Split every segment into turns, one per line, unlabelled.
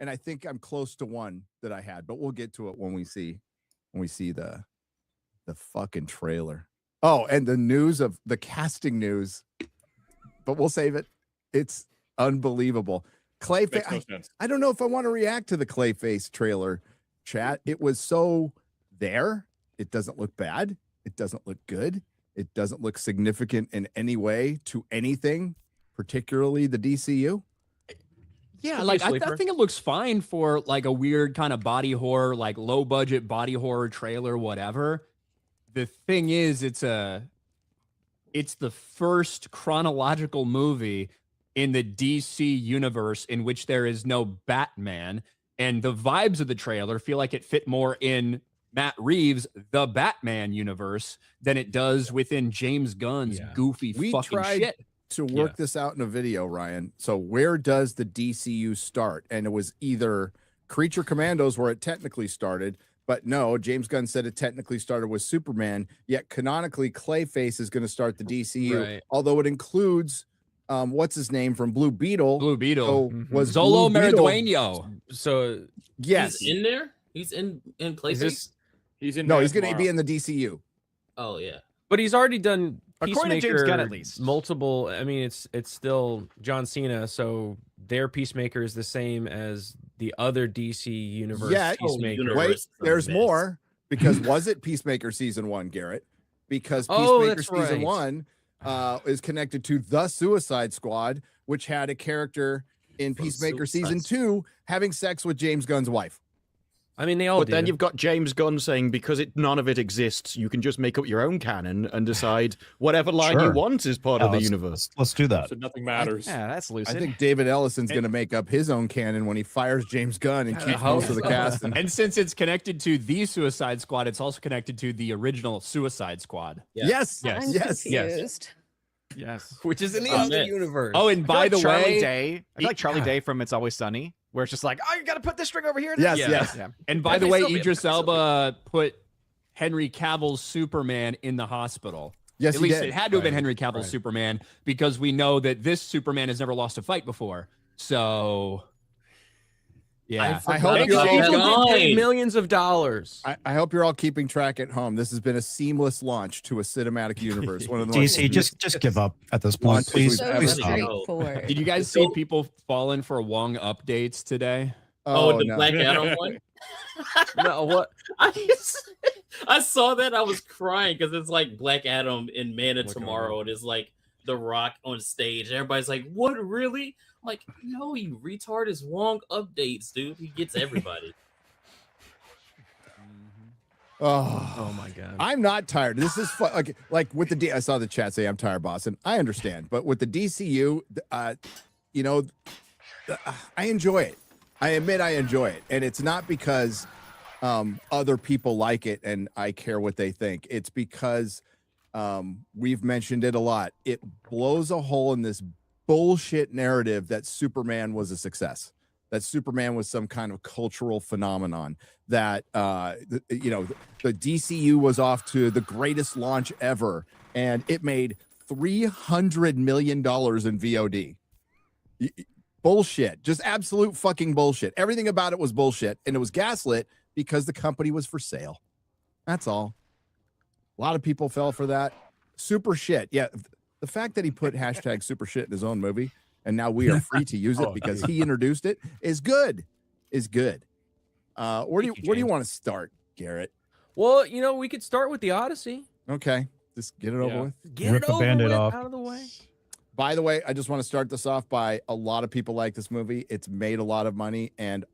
and I think I'm close to one that I had, but we'll get to it when we see the fucking trailer. Oh, and the news of the casting news, but we'll save it. It's unbelievable. Clayface.
No
I don't know if I want to react to the Clayface trailer, chat. It was so there. It doesn't look bad. It doesn't look good. It doesn't look significant in any way to anything, particularly the DCU.
Yeah, like I think it looks fine for like a weird kind of body horror, like low budget body horror trailer, whatever. The thing is, it's the first chronological movie in the DC universe in which there is no Batman, and the vibes of the trailer feel like it fit more in Matt Reeves' The Batman universe than it does within James Gunn's goofy fucking shit.
To work this out in a video, Ryan. So where does the DCU start? And it was either Creature Commandos where it technically started, but no, James Gunn said it technically started with Superman, yet canonically Clayface is going to start the DCU, although it includes what's his name from Blue Beetle.
Blue Beetle
so was
Zolo
Blue Beetle.
Meridueño.
So
yes,
he's in there. He's in Clayface.
He's in.
No, he's going to be in the DCU.
Oh yeah,
but he's already done.
According to James Gunn, at least
multiple. I mean, it's still John Cena, so their Peacemaker is the same as the other DC universe. Peacemaker.
Wait, there's more because was it Peacemaker season 1, Garrett? Because Peacemaker season 1 is connected to the Suicide Squad, which had a character in Peacemaker season 2 having sex with James Gunn's wife.
I mean, they all.
But then you've got James Gunn saying because none of it exists, you can just make up your own canon and decide whatever line you want is part of the universe.
Let's do that.
So nothing matters.
Yeah, that's lucid.
I think David Ellison's going to make up his own canon when he fires James Gunn and keeps most of the cast.
And since it's connected to the Suicide Squad, it's also connected to the original Suicide Squad.
Yes.
Yes.
Which is in the other universe.
Oh, and by the
Charlie
way,
Day, I feel like Charlie Day from It's Always Sunny, where it's just like, oh, you got to put this string over here.
Yes.
Yeah.
And by the way, Idris Elba put Henry Cavill's Superman in the hospital.
Yes,
at least it had to have been Henry Cavill's Superman, because we know that this Superman has never lost a fight before. So, yeah,
I hope you're all
paid millions of dollars.
I hope you're all keeping track at home. This has been a seamless launch to a cinematic universe. One of the
DC, just give up at this point, please. Please stop.
Did you guys see people falling for Wong updates today?
Oh, the Black Adam one.
No, what?
I saw that. I was crying because it's like Black Adam in Man of Tomorrow, and it's like The Rock on stage. Everybody's like, "What, really?" I'm like, no, you retard. Is Wong updates, dude. He gets everybody.
Oh
my god,
I'm not tired. This is fun. Like with the I saw the chat say I'm tired, boss, and I understand. But with the DCU, you know, I enjoy it. I admit I enjoy it, and it's not because other people like it and I care what they think. It's because we've mentioned it a lot. It blows a hole in this bullshit narrative that Superman was a success, that Superman was some kind of cultural phenomenon, that you know, the DCU was off to the greatest launch ever, and it made $300 million in VOD. Bullshit, just absolute fucking bullshit. Everything about it was bullshit, and it was gaslit because the company was for sale. That's all. A lot of people fell for that. Super shit. Yeah. The fact that he put hashtag super shit in his own movie and now we are free to use it because he introduced it is good. Where do you want to start, Garrett?
Well, you know, we could start with the Odyssey.
Okay. Just get it over with.
Rip the Band-Aid off.
Out of the way.
By the way, I just want to start this off by a lot of people like this movie. It's made a lot of money and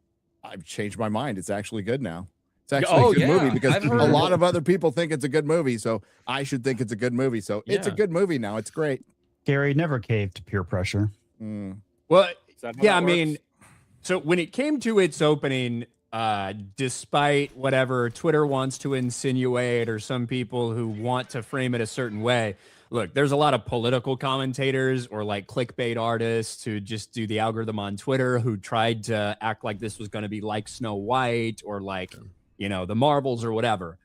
I've changed my mind. It's actually good now. It's actually a good movie because a lot of other people think it's a good movie. So I should think it's a good movie. So it's a good movie now. It's great.
Gary, never caved to peer pressure.
Well, yeah, I mean, so when it came to its opening, despite whatever Twitter wants to insinuate or some people who want to frame it a certain way, look, there's a lot of political commentators or like clickbait artists who just do the algorithm on Twitter who tried to act like this was going to be like Snow White or like, you know, the Marvels or whatever.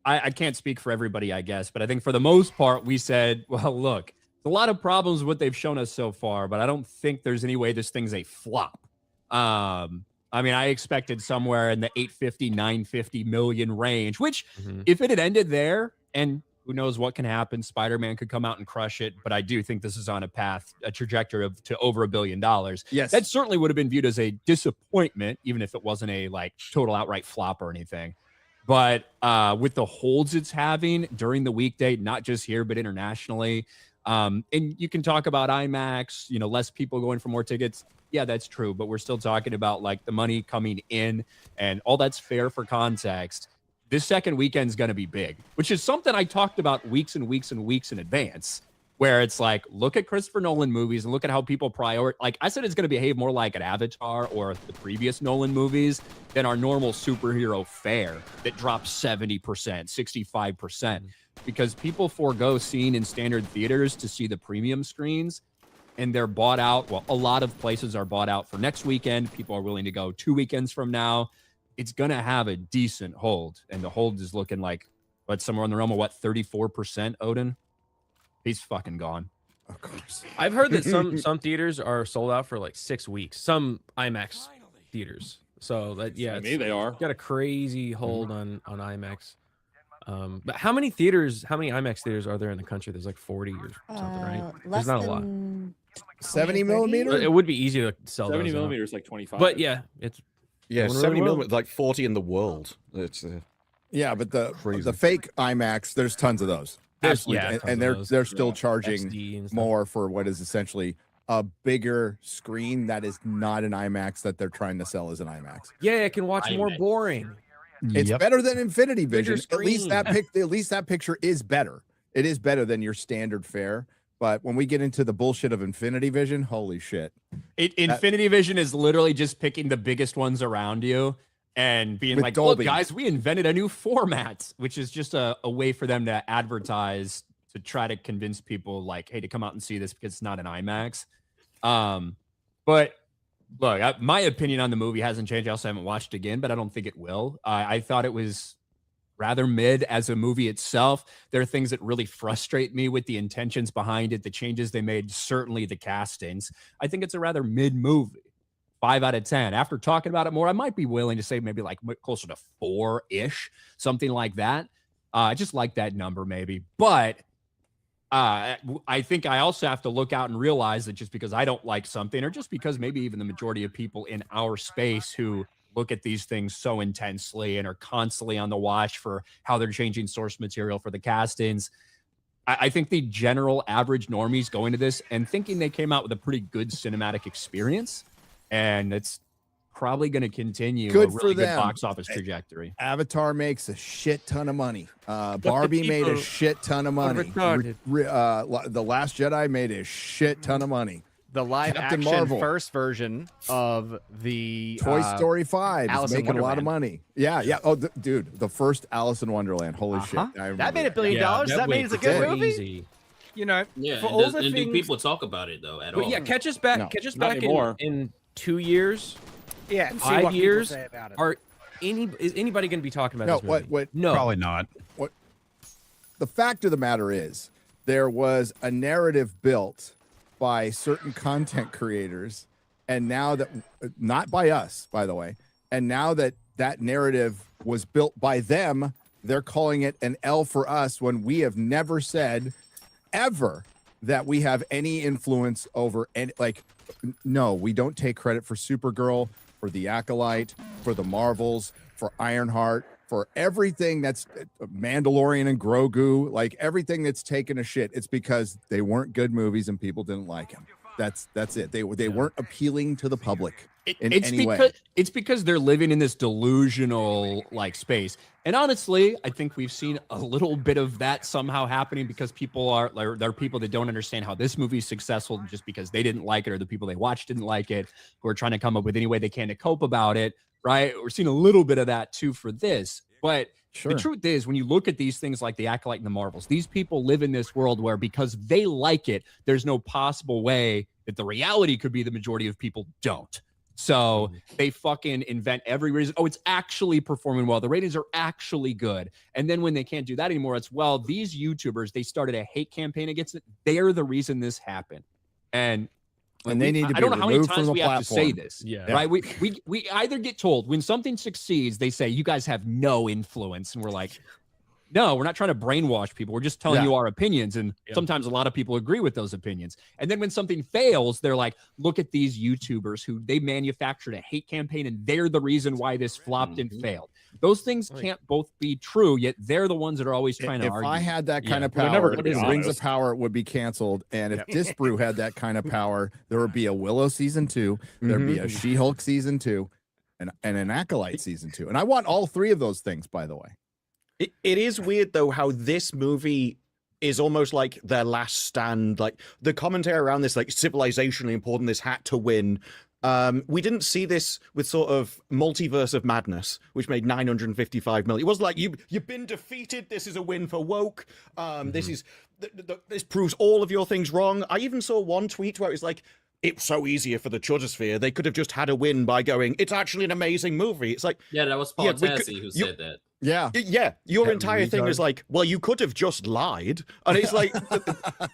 I can't speak for everybody, I guess, but I think for the most part, we said, well, look, there's a lot of problems with what they've shown us so far, but I don't think there's any way this thing's a flop. I mean, I expected somewhere in the 850, 950 million range, which if it had ended there, and who knows what can happen, Spider-Man could come out and crush it. But I do think this is on a trajectory to over $1 billion.
Yes.
That certainly would have been viewed as a disappointment, even if it wasn't a like total outright flop or anything. But with the holds it's having during the weekday, not just here, but internationally, and you can talk about IMAX, less people going for more tickets. Yeah, that's true. But we're still talking about like the money coming in and all that's fair for context. This second weekend is going to be big, which is something I talked about weeks and weeks and weeks in advance, where it's like, look at Christopher Nolan movies and look at how people like I said, it's going to behave more like an Avatar or the previous Nolan movies than our normal superhero fare that drops 70%, 65%, because people forego seeing in standard theaters to see the premium screens. And they're bought out. Well, a lot of places are bought out for next weekend. People are willing to go 2 weekends from now. It's going to have a decent hold. And the hold is looking like, somewhere in the realm of 34%, Odin? He's fucking gone.
Of course.
I've heard that some theaters are sold out for like 6 weeks. Some IMAX theaters. So that
maybe they are.
Got a crazy hold on IMAX. But how many IMAX theaters are there in the country? There's like 40 or something, right? There's not a lot.
70 millimeter?
It would be easy to sell
70
those
millimeters, like 25.
But yeah, it's
70 millimeters, like 40 in the world. It's
yeah, but the
crazy.
fake IMAX, there's tons of those. Absolutely. And they're still charging more for what is essentially a bigger screen that is not an IMAX that they're trying to sell as an IMAX.
Yeah, it can watch more boring.
It's better than Infinity Vision. At least that picture is better. It is better than your standard fare. But when we get into the bullshit of Infinity Vision, holy shit.
Infinity Vision is literally just picking the biggest ones around you and being like, Dolby. Look, guys, we invented a new format, which is just a way for them to advertise, to try to convince people like, hey, to come out and see this because it's not an IMAX. But look, my opinion on the movie hasn't changed. I also haven't watched it again, but I don't think it will. I thought it was rather mid as a movie itself. There are things that really frustrate me with the intentions behind it, the changes they made, certainly the castings. I think it's a rather mid movie. 5 out of 10. After talking about it more, I might be willing to say maybe like closer to 4-ish, something like that. I just like that number maybe. But I think I also have to look out and realize that just because I don't like something, or just because maybe even the majority of people in our space who look at these things so intensely and are constantly on the watch for how they're changing source material for the castings, I think the general average normies go into this and thinking they came out with a pretty good cinematic experience, and it's probably going to continue a really good box office trajectory.
Avatar makes a shit ton of money. Barbie made a shit ton of money. The Last Jedi made a shit ton of money.
The live
Captain
action
Marvel.
first version of the
Toy Story 5
Alice
is
in
making a lot of
Wonderland.
money. Yeah. Oh, dude, the first Alice in Wonderland. Holy shit.
That made $1 billion. That means it's a good movie.
Easy.
Yeah, and do people talk about it though at all?
Yeah, catch us back.
No,
catch us
not
back
anymore.
in 2 years.
Yeah, and see
5
what people
years.
say about it.
Is anybody going to be talking about this movie?
No, probably not.
The fact of the matter is, there was a narrative built by certain content creators, and now that, not by us, by the way, and now that that narrative was built by them, they're calling it an L for us when we have never said ever that we have any influence over any, like, no, we don't take credit for Supergirl, for The Acolyte, for the Marvels, for Ironheart, for everything that's Mandalorian and Grogu, like everything that's taken a shit. It's because they weren't good movies and people didn't like them. That's it. They weren't appealing to the public in any way.
It's because they're living in this delusional like space. And honestly, I think we've seen a little bit of that somehow happening because there are people that don't understand how this movie is successful just because they didn't like it, or the people they watched didn't like it, who are trying to come up with any way they can to cope about it. Right. We're seeing a little bit of that too for this. But the truth is, when you look at these things like the Acolyte and the Marvels, these people live in this world where because they like it, there's no possible way that the reality could be the majority of people don't. So they fucking invent every reason. Oh, it's actually performing well. The ratings are actually good. And then when they can't do that anymore, it's, well, these YouTubers, they started a hate campaign against it. They're the reason this happened. And
And they need to be
I don't know how many
removed from
times
the
we have to say
platform.
this.
Yeah.
Right. We either get told when something succeeds, they say, you guys have no influence. And we're like, no, we're not trying to brainwash people. We're just telling you our opinions. And sometimes a lot of people agree with those opinions. And then when something fails, they're like, look at these YouTubers who they manufactured a hate campaign and they're the reason why this flopped and failed. Those things can't both be true, yet they're the ones that are always trying to argue.
If I had that kind of
Well, they're never
power,
gonna be
Rings of
honest.
Power would be canceled. And if Disbrew had that kind of power, there would be a Willow season 2, there'd be a She-Hulk season 2, and an Acolyte season 2. And I want all 3 of those things, by the way.
It is weird though how this movie is almost like their last stand. Like the commentary around this, like civilizationally important, this had to win. We didn't see this with sort of Multiverse of Madness, which made 955 million. It was like you've been defeated. This is a win for woke. This proves all of your things wrong. I even saw one tweet where it was like, it's so easier for the Chuddersphere. They could have just had a win by going, it's actually an amazing movie. It's like,
that was Paul Tassi who said that.
Yeah.
Yeah. Your
That
entire thing
retard.
is like, well, you could have just lied. And it's like,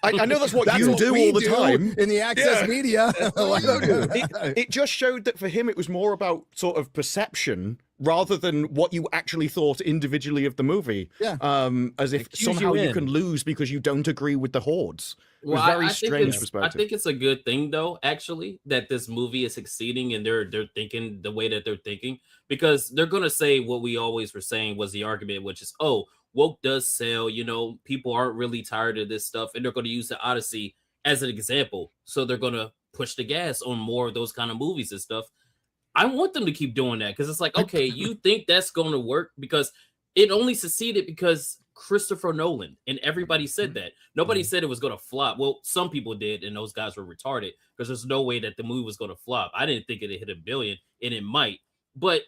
I know that's what you do
we
all the time.
in the access media.
It just showed that for him, it was more about sort of perception rather than what you actually thought individually of the movie.
Yeah.
As if
cues you
somehow you
in.
can lose because you don't agree with the hordes. It was
Well,
very
I think
strange
I
perspective.
think it's a good thing though, actually, that this movie is succeeding and they're thinking the way that they're thinking, because they're gonna say what we always were saying was the argument, which is, oh, woke does sell, people aren't really tired of this stuff, and they're gonna use the Odyssey as an example. So they're gonna push the gas on more of those kind of movies and stuff. I want them to keep doing that because it's like, okay, you think that's gonna work because it only succeeded because Christopher Nolan, and everybody said that. Nobody said it was going to flop. Well, some people did, and those guys were retarded because there's no way that the movie was going to flop. I didn't think it'd hit $1 billion, and it might. But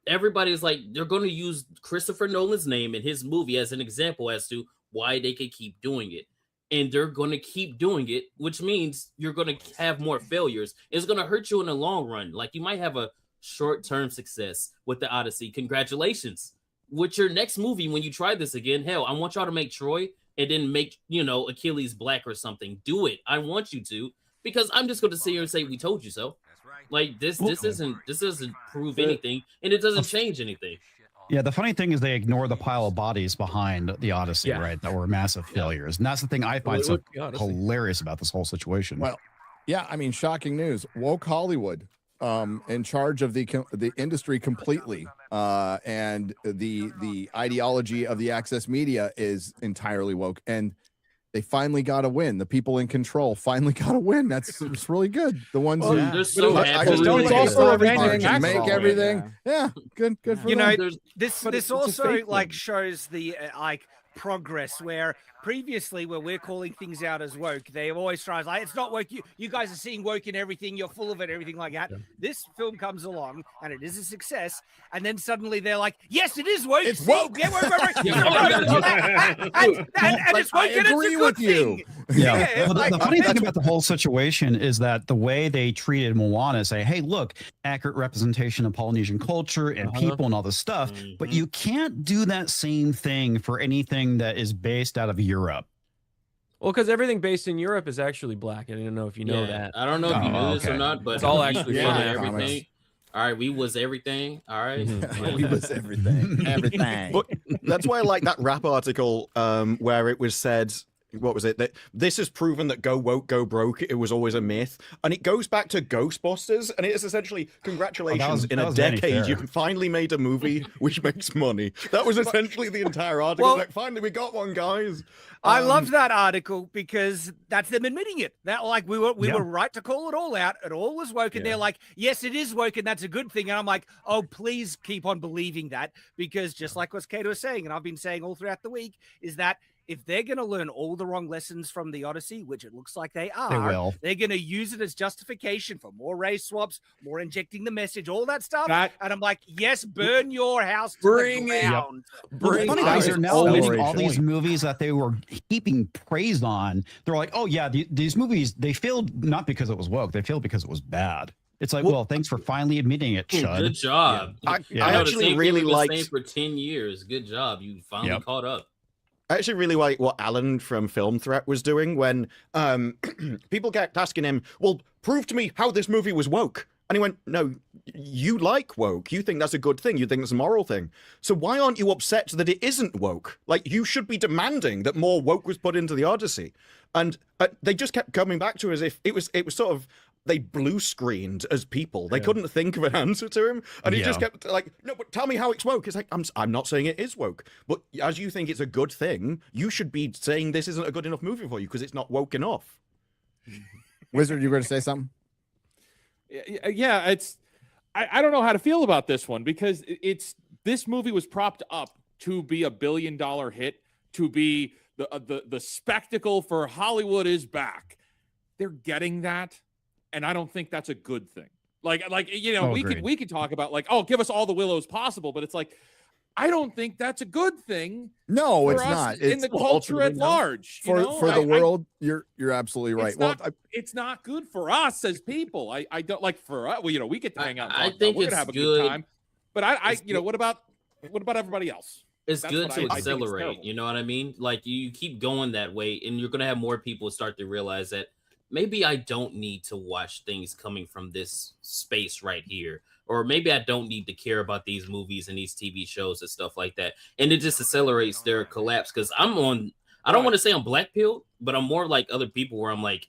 everybody's like, they're going to use Christopher Nolan's name in his movie as an example as to why they can keep doing it. And they're going to keep doing it, which means you're going to have more failures. It's going to hurt you in the long run. Like, you might have a short-term success with the Odyssey. Congratulations. With your next movie, when you try this again, hell, I want y'all to make Troy and then make, Achilles black or something. Do it. I want you to, because I'm just going to sit here and say, we told you so. Like this doesn't prove anything, and it doesn't change anything.
Yeah, the funny thing is they ignore the pile of bodies behind the Odyssey, right? That were massive failures. And that's the thing I find so hilarious about this whole situation.
Well, yeah, I mean, shocking news. Woke Hollywood in charge of the industry completely. And the ideology of the access media is entirely woke. And they finally got a win. The people in control finally got a win. It's really good. The ones who
they're so happy.
It's also avenging
make everything. Yeah, good for them.
This also like shows the progress where previously where we're calling things out as woke, they always try like, it's not woke, you guys are seeing woke in everything, you're full of it, everything like that. This film comes along and it is a success, and then suddenly they're like, yes, it is woke.
It's woke.
Yeah, and it's woke, and it's a good thing.
Yeah. Well, the funny thing about the whole situation is that the way they treated Moana, say, hey, look, accurate representation of Polynesian culture and people and all this stuff, but you can't do that same thing for anything that is based out of Europe.
Well, because everything based in Europe is actually black. I don't know if you know that.
I don't know if you knew this or not, but
it's all actually
everything. All right, we was everything. All right,
we was everything. Everything.
But that's why I like that rap article where it was said, what was it? That this has proven that go woke, go broke, it was always a myth. And it goes back to Ghostbusters, and it is essentially, congratulations, in a decade, you finally made a movie which makes money. That was essentially the entire article. Like, finally, we got one, guys.
I loved that article because that's them admitting it. That like we were right to call it all out. It all was woke, and they're like, yes, it is woke, and that's a good thing. And I'm like, oh, please keep on believing that, because just like what Kato was saying, and I've been saying all throughout the week, is that if they're going to learn all the wrong lessons from the Odyssey, which it looks like they are, they're going to use it as justification for more race swaps, more injecting the message, all that stuff. And I'm like, yes, burn your house to the ground.
The funny thing is they're now admitting all these movies that they were heaping praise on. They're like, oh yeah, these movies, they failed not because it was woke, they failed because it was bad. It's like, well, thanks for finally admitting it, Chud.
Good job.
I actually really liked
for 10 years. Good job. You finally caught up.
I actually really like what Alan from Film Threat was doing when people kept asking him, well, prove to me how this movie was woke. And he went, no, you like woke. You think that's a good thing. You think it's a moral thing. So why aren't you upset that it isn't woke? Like, you should be demanding that more woke was put into the Odyssey. And they just kept coming back to as if it was sort of, they blue screened as people. They couldn't think of an answer to him. And he just kept like, no, but tell me how it's woke. It's like, I'm not saying it is woke. But as you think it's a good thing, you should be saying this isn't a good enough movie for you because it's not woke enough.
Wizard, you were going to say something?
Yeah, I don't know how to feel about this one because this movie was propped up to be a $1 billion hit, to be the spectacle for Hollywood is back. They're getting that, and I don't think that's a good thing. Like we could talk about like, oh, give us all the Willows possible, but it's like, I don't think that's a good thing.
No, it's not.
In the culture at large.
For the world, you're absolutely right.
It's not good for us as people. I don't like for us. Well, we get to hang out.
I think
we're
it's
gonna have a
good.
good time. But what about everybody else?
It's
That's
good
what
to
I think.
accelerate. You know what I mean? Like you keep going that way, and you're gonna have more people start to realize that maybe I don't need to watch things coming from this space right here. Or maybe I don't need to care about these movies and these TV shows and stuff like that. And it just accelerates their collapse. Because I don't want to say I'm black pilled, but I'm more like other people where I'm like,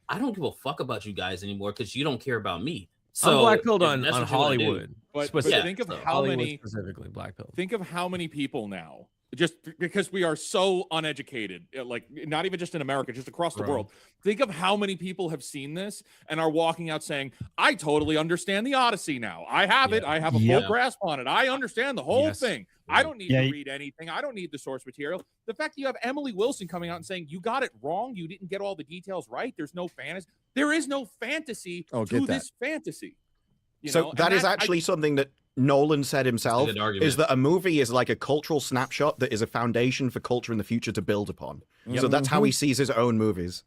I don't give a fuck about you guys anymore because you don't care about me. So
I'm black pilled on Hollywood.
But think of how
Hollywood
many
specifically black pilled.
Think of how many people now, just because we are so uneducated, like not even just in America, just across the world. Think of how many people have seen this and are walking out saying, I totally understand the Odyssey now. I have it. I have a full grasp on it. I understand the whole thing. I don't need to read anything. I don't need the source material. The fact that you have Emily Wilson coming out and saying, you got it wrong. You didn't get all the details right. There's no fantasy. There is no fantasy to this fantasy.
So that is actually something that Nolan said himself, is that a movie is like a cultural snapshot that is a foundation for culture in the future to build upon. So that's how he sees his own movies.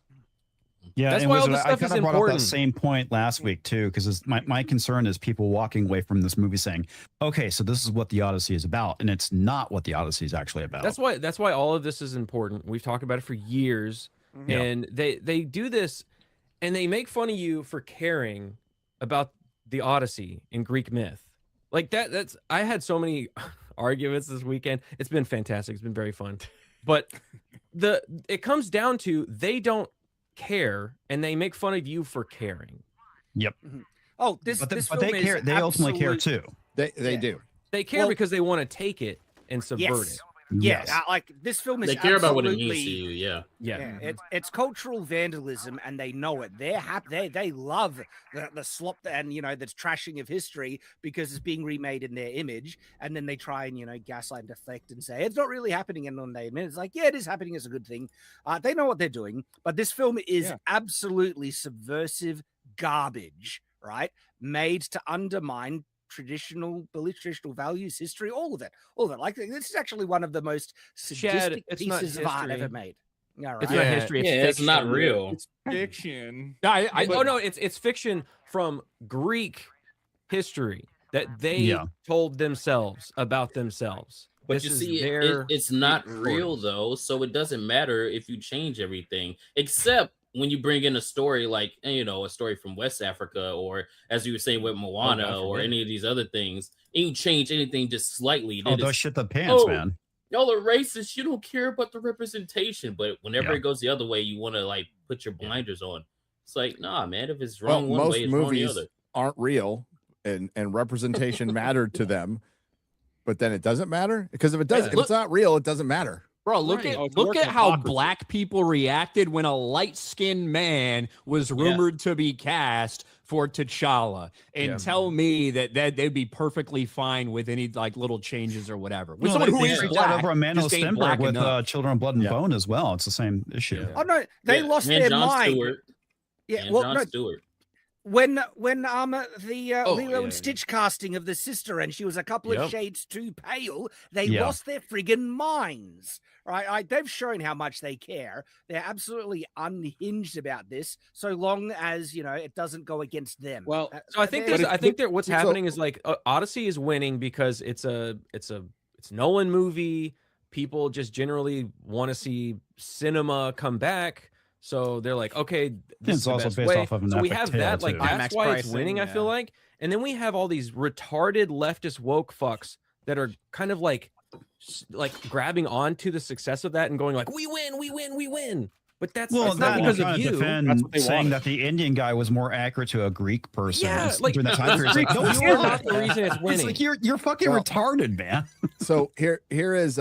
Yeah,
that's
and
why all
Wizard,
this
I
stuff
kind
is
of brought up that
important.
same point last week too, because my concern is people walking away from this movie saying, "Okay, so this is what the Odyssey is about," and it's not what the Odyssey is actually about.
That's why all of this is important. We've talked about it for years, and they do this, and they make fun of you for caring about the Odyssey in Greek myth. Like that's I had so many arguments this weekend. It's been fantastic. It's been very fun. But it comes down to they don't care and they make fun of you for caring.
Yep.
Oh, this
but
film
they care.
is
They ultimately care too.
They do.
They care because they want to take it and subvert it.
Yeah,
Yes.
like this film is.
They care about what it
absolutely-
means to you. Yeah.
Yeah, it's cultural vandalism, and they know it. They're happy. They love the slop and the trashing of history because it's being remade in their image, and then they try and gaslight and deflect and say it's not really happening, and then they admit it's like it is happening. It's a good thing. They know what they're doing, but this film is absolutely subversive garbage, right? Made to undermine traditional beliefs, traditional values, history, all of it. Like this is actually one of the most sadistic pieces of art ever made. Yeah, right.
It's not history.
It's not real.
It's fiction.
It's fiction from Greek history that they told themselves about themselves.
But
This
you
is
see,
their
it's not
Greek
real
stories.
though, so it doesn't matter if you change everything, except when you bring in a story like a story from West Africa, or as you were saying with Moana, or any of these other things, and you change anything just slightly.
Oh, those shit the pants, man.
Y'all are racist. You don't care about the representation, but whenever it goes the other way, you want to like put your blinders on. It's like, nah, man. If it's wrong one
most
way, it's wrong the
movies
other.
aren't real, and representation mattered to them, but then it doesn't matter because if it's not real, it doesn't matter.
Bro, look at how black people reacted when a light-skinned man was rumored to be cast for T'Challa, and tell me that they'd be perfectly fine with any like little changes or whatever. With someone who is black,
over Amanda
just ain't
Stenberg
black
with
enough.
Children of Blood and Bone as well. It's the same issue.
Oh no, they lost
And
their
Jon
mind.
Stewart.
Yeah,
And
well,
Jon
no,
Stewart.
when Lilo and Stitch casting of the sister, and she was a couple of shades too pale, they lost their friggin' minds. Right? They've shown how much they care. They're absolutely unhinged about this, so long as it doesn't go against them.
Well,
So I think what's happening is like Odyssey is winning because it's Nolan movie. People just generally want to see cinema come back. So they're like, okay, this
It's
is the
also
best
based
way.
off of an
So we
epic
have
tale,
that, like
too.
that's
IMAX
why it's
pricing,
winning. I feel
yeah.
like, and then we have all these retarded leftist woke fucks that are kind of like grabbing onto the success of that and going like, we win, we win, we win. But that's
Well,
not
that
because
trying
of
to
you.
defend
That's what they
saying
wanted.
that the Indian guy was more accurate to a Greek person
Yeah, like
during that time period. It's like, no, it's
you are
not.
not the reason it's winning.
It's like you're fucking
Well-
retarded, man.
So here is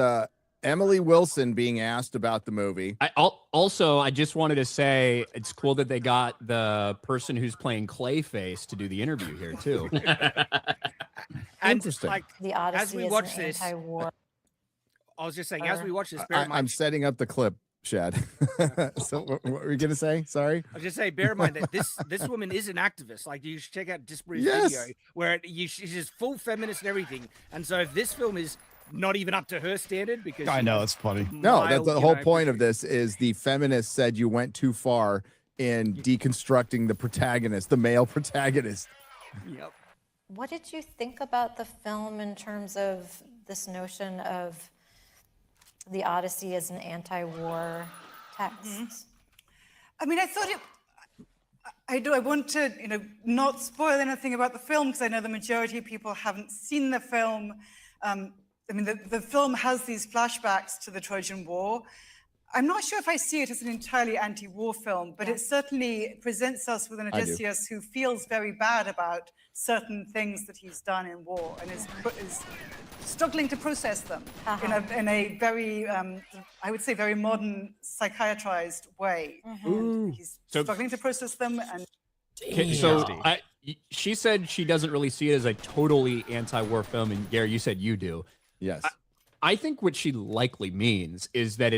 Emily Wilson being asked about the movie.
I just wanted to say it's cool that they got the person who's playing Clayface to do the interview here too.
And
Interesting.
like
The
as
Odyssey
we
is
watch
an
this,
anti-war.
I was just saying, as we watch this, bear in
I'm
mind,
setting up the clip, Shad. So what were you gonna say? Sorry.
I was just saying, bear in mind that this woman is an activist. Like you should check out Disparate
Yes.
video where she's just full feminist and everything. And so if this film is not even up to her standard, because
I
she
know
has
it's funny.
No, that's
mild,
the
you
whole
know,
point of this is the feminist said you went too far in deconstructing the protagonist, the male protagonist.
Yep.
What did you think about the film in terms of this notion of the Odyssey as an anti-war text?
I mean, I thought it. I want to, not spoil anything about the film because I know the majority of people haven't seen the film. I mean, the film has these flashbacks to the Trojan War. I'm not sure if I see it as an entirely anti-war film, but it certainly presents us with an
I do.
Odysseus who feels very bad about certain things that he's done in war and is struggling to process them in a very, I would say, very modern psychiatrized way. And he's struggling to process them. And
Okay, so she said she doesn't really see it as a totally anti-war film, and Gary, you said you do.
Yes.
I think what she likely means is that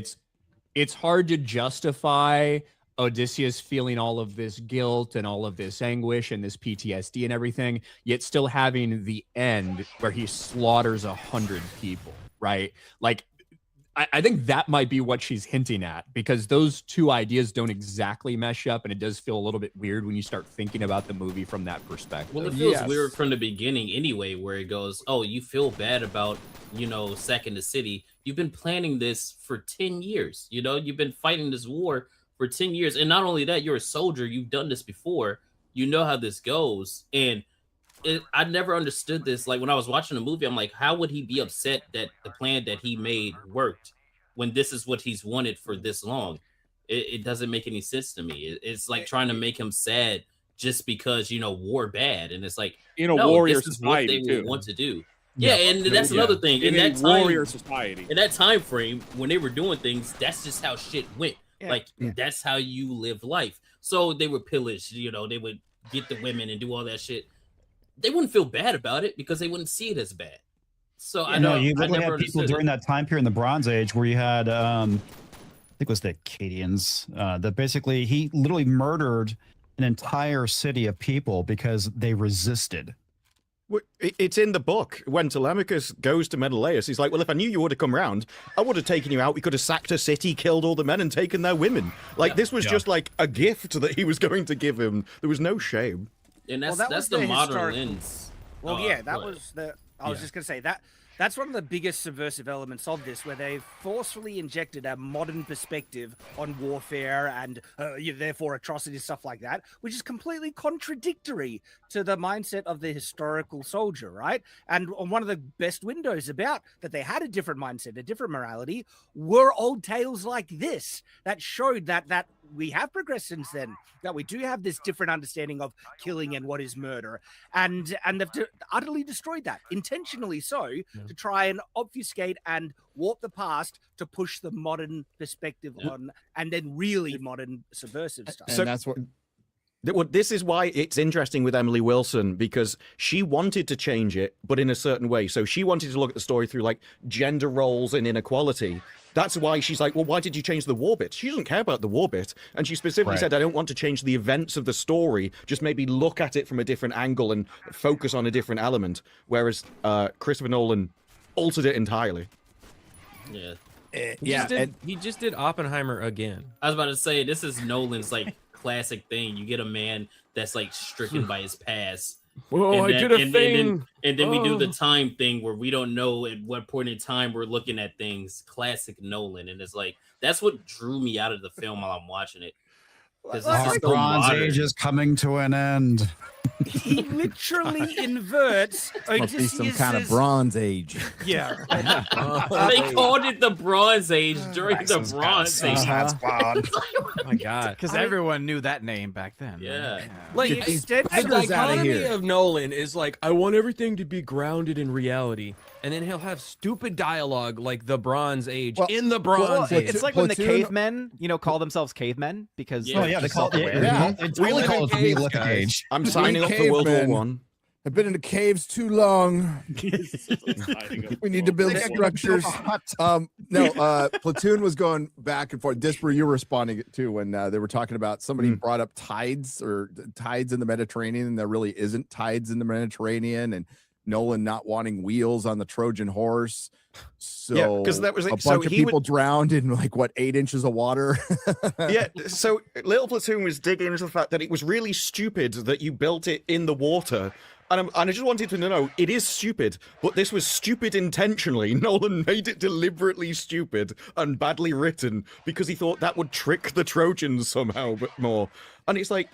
it's hard to justify Odysseus feeling all of this guilt and all of this anguish and this PTSD and everything, yet still having the end where he slaughters 100 people, right? Like, I think that might be what she's hinting at, because those two ideas don't exactly mesh up, and it does feel a little bit weird when you start thinking about the movie from that perspective.
Well, it feels
Yes.
weird from the beginning anyway, where it goes, oh, you feel bad about, sacking the city. You've been planning this for 10 years. You've been fighting this war for 10 years. And not only that, you're a soldier. You've done this before. You know how this goes. And I never understood this. Like when I was watching the movie, I'm like, how would he be upset that the plan that he made worked when this is what he's wanted for this long? It doesn't make any sense to me. It's like trying to make him sad just because, war bad. And it's like,
In a
no,
warrior
this is what
society,
they
too.
would want to do. Yeah, and that's another thing.
In
In
a
that time,
warrior society.
in that time frame, when they were doing things, that's just how shit went.
Yeah.
Like that's how you live life. So they would pillage, they would get the women and do all that shit. They wouldn't feel bad about it because they wouldn't see it as bad. So I know
you
I
literally
never
had people
understood
during
it.
that time period in the Bronze Age where you had, I think it was the Acadians, that basically he literally murdered an entire city of people because they resisted.
It's in the book. When Telemachus goes to Menelaus, he's like, well, if I knew you would have come round, I would have taken you out. We could have sacked a city, killed all the men, and taken their women. Like, this was just like a gift that he was going to give him. There was no shame.
And
Well,
that's
that was
the
the
modern
historical-
lens.
Well,
Oh,
yeah, that
go ahead.
was the. I was just going to say that's one of the biggest subversive elements of this, where they've forcefully injected a modern perspective on warfare and therefore atrocities, stuff like that, which is completely contradictory to the mindset of the historical soldier, right? And one of the best windows about that they had a different mindset, a different morality, were old tales like this that showed that we have progressed since then, that we do have this different understanding of killing and what is murder, and they've utterly destroyed that, intentionally so, to try and obfuscate and warp the past to push the modern perspective on, and then really modern subversive stuff.
And that's what
This is why it's interesting with Emily Wilson, because she wanted to change it, but in a certain way. So she wanted to look at the story through like gender roles and inequality. That's why she's like, well, why did you change the war bit? She doesn't care about the war bit. And she specifically said, I don't want to change the events of the story, just maybe look at it from a different angle and focus on a different element. Whereas Christopher Nolan altered it entirely.
Yeah.
He just did Oppenheimer again.
I was about to say, this is Nolan's like classic thing. You get a man that's like stricken by his past.
Whoa, I did a thing.
And then we do the
Oh.
time thing where we don't know at what point in time we're looking at things. Classic Nolan. And it's like, that's what drew me out of the film while I'm watching it. This
Our
is so
Bronze
modern.
Age is coming to an end.
He literally inverts
Must be some kind of
Odysseus's-
Bronze Age.
Yeah.
They called it the Bronze Age during the
This guy's
Bronze Age.
sad spawn.
Oh my god.
Because everyone knew that name back then.
Yeah.
Like
Get these
the
beggars outta
dichotomy
here.
of Nolan is like, I want everything to be grounded in reality, and then he'll have stupid dialogue like the Bronze Age
Well,
in the
Well,
Bronze Age.
it's like when the
Platoon-
cavemen, call themselves cavemen because
Yeah.
Oh yeah, they
just
call it.
self-aware.
Yeah.
They totally call it the
caves,
Neolithic
guys.
Age.
I'm signing up for World War
cavemen.
One.
I've been in the caves too long. We need to build structures. Platoon was going back and forth. Disper, you were responding to when they were talking about somebody brought up tides in the Mediterranean, and there really isn't tides in the Mediterranean, and Nolan not wanting wheels on the Trojan horse. So
Yeah, 'cause that was it.
a
So
bunch of
he
people drowned in like what 8 inches of water.
Yeah, so Little Platoon was digging into the fact that it was really stupid that you built it in the water. And I just wanted to know, it is stupid, but this was stupid intentionally. Nolan made it deliberately stupid and badly written because he thought that would trick the Trojans somehow, but more. And it's like,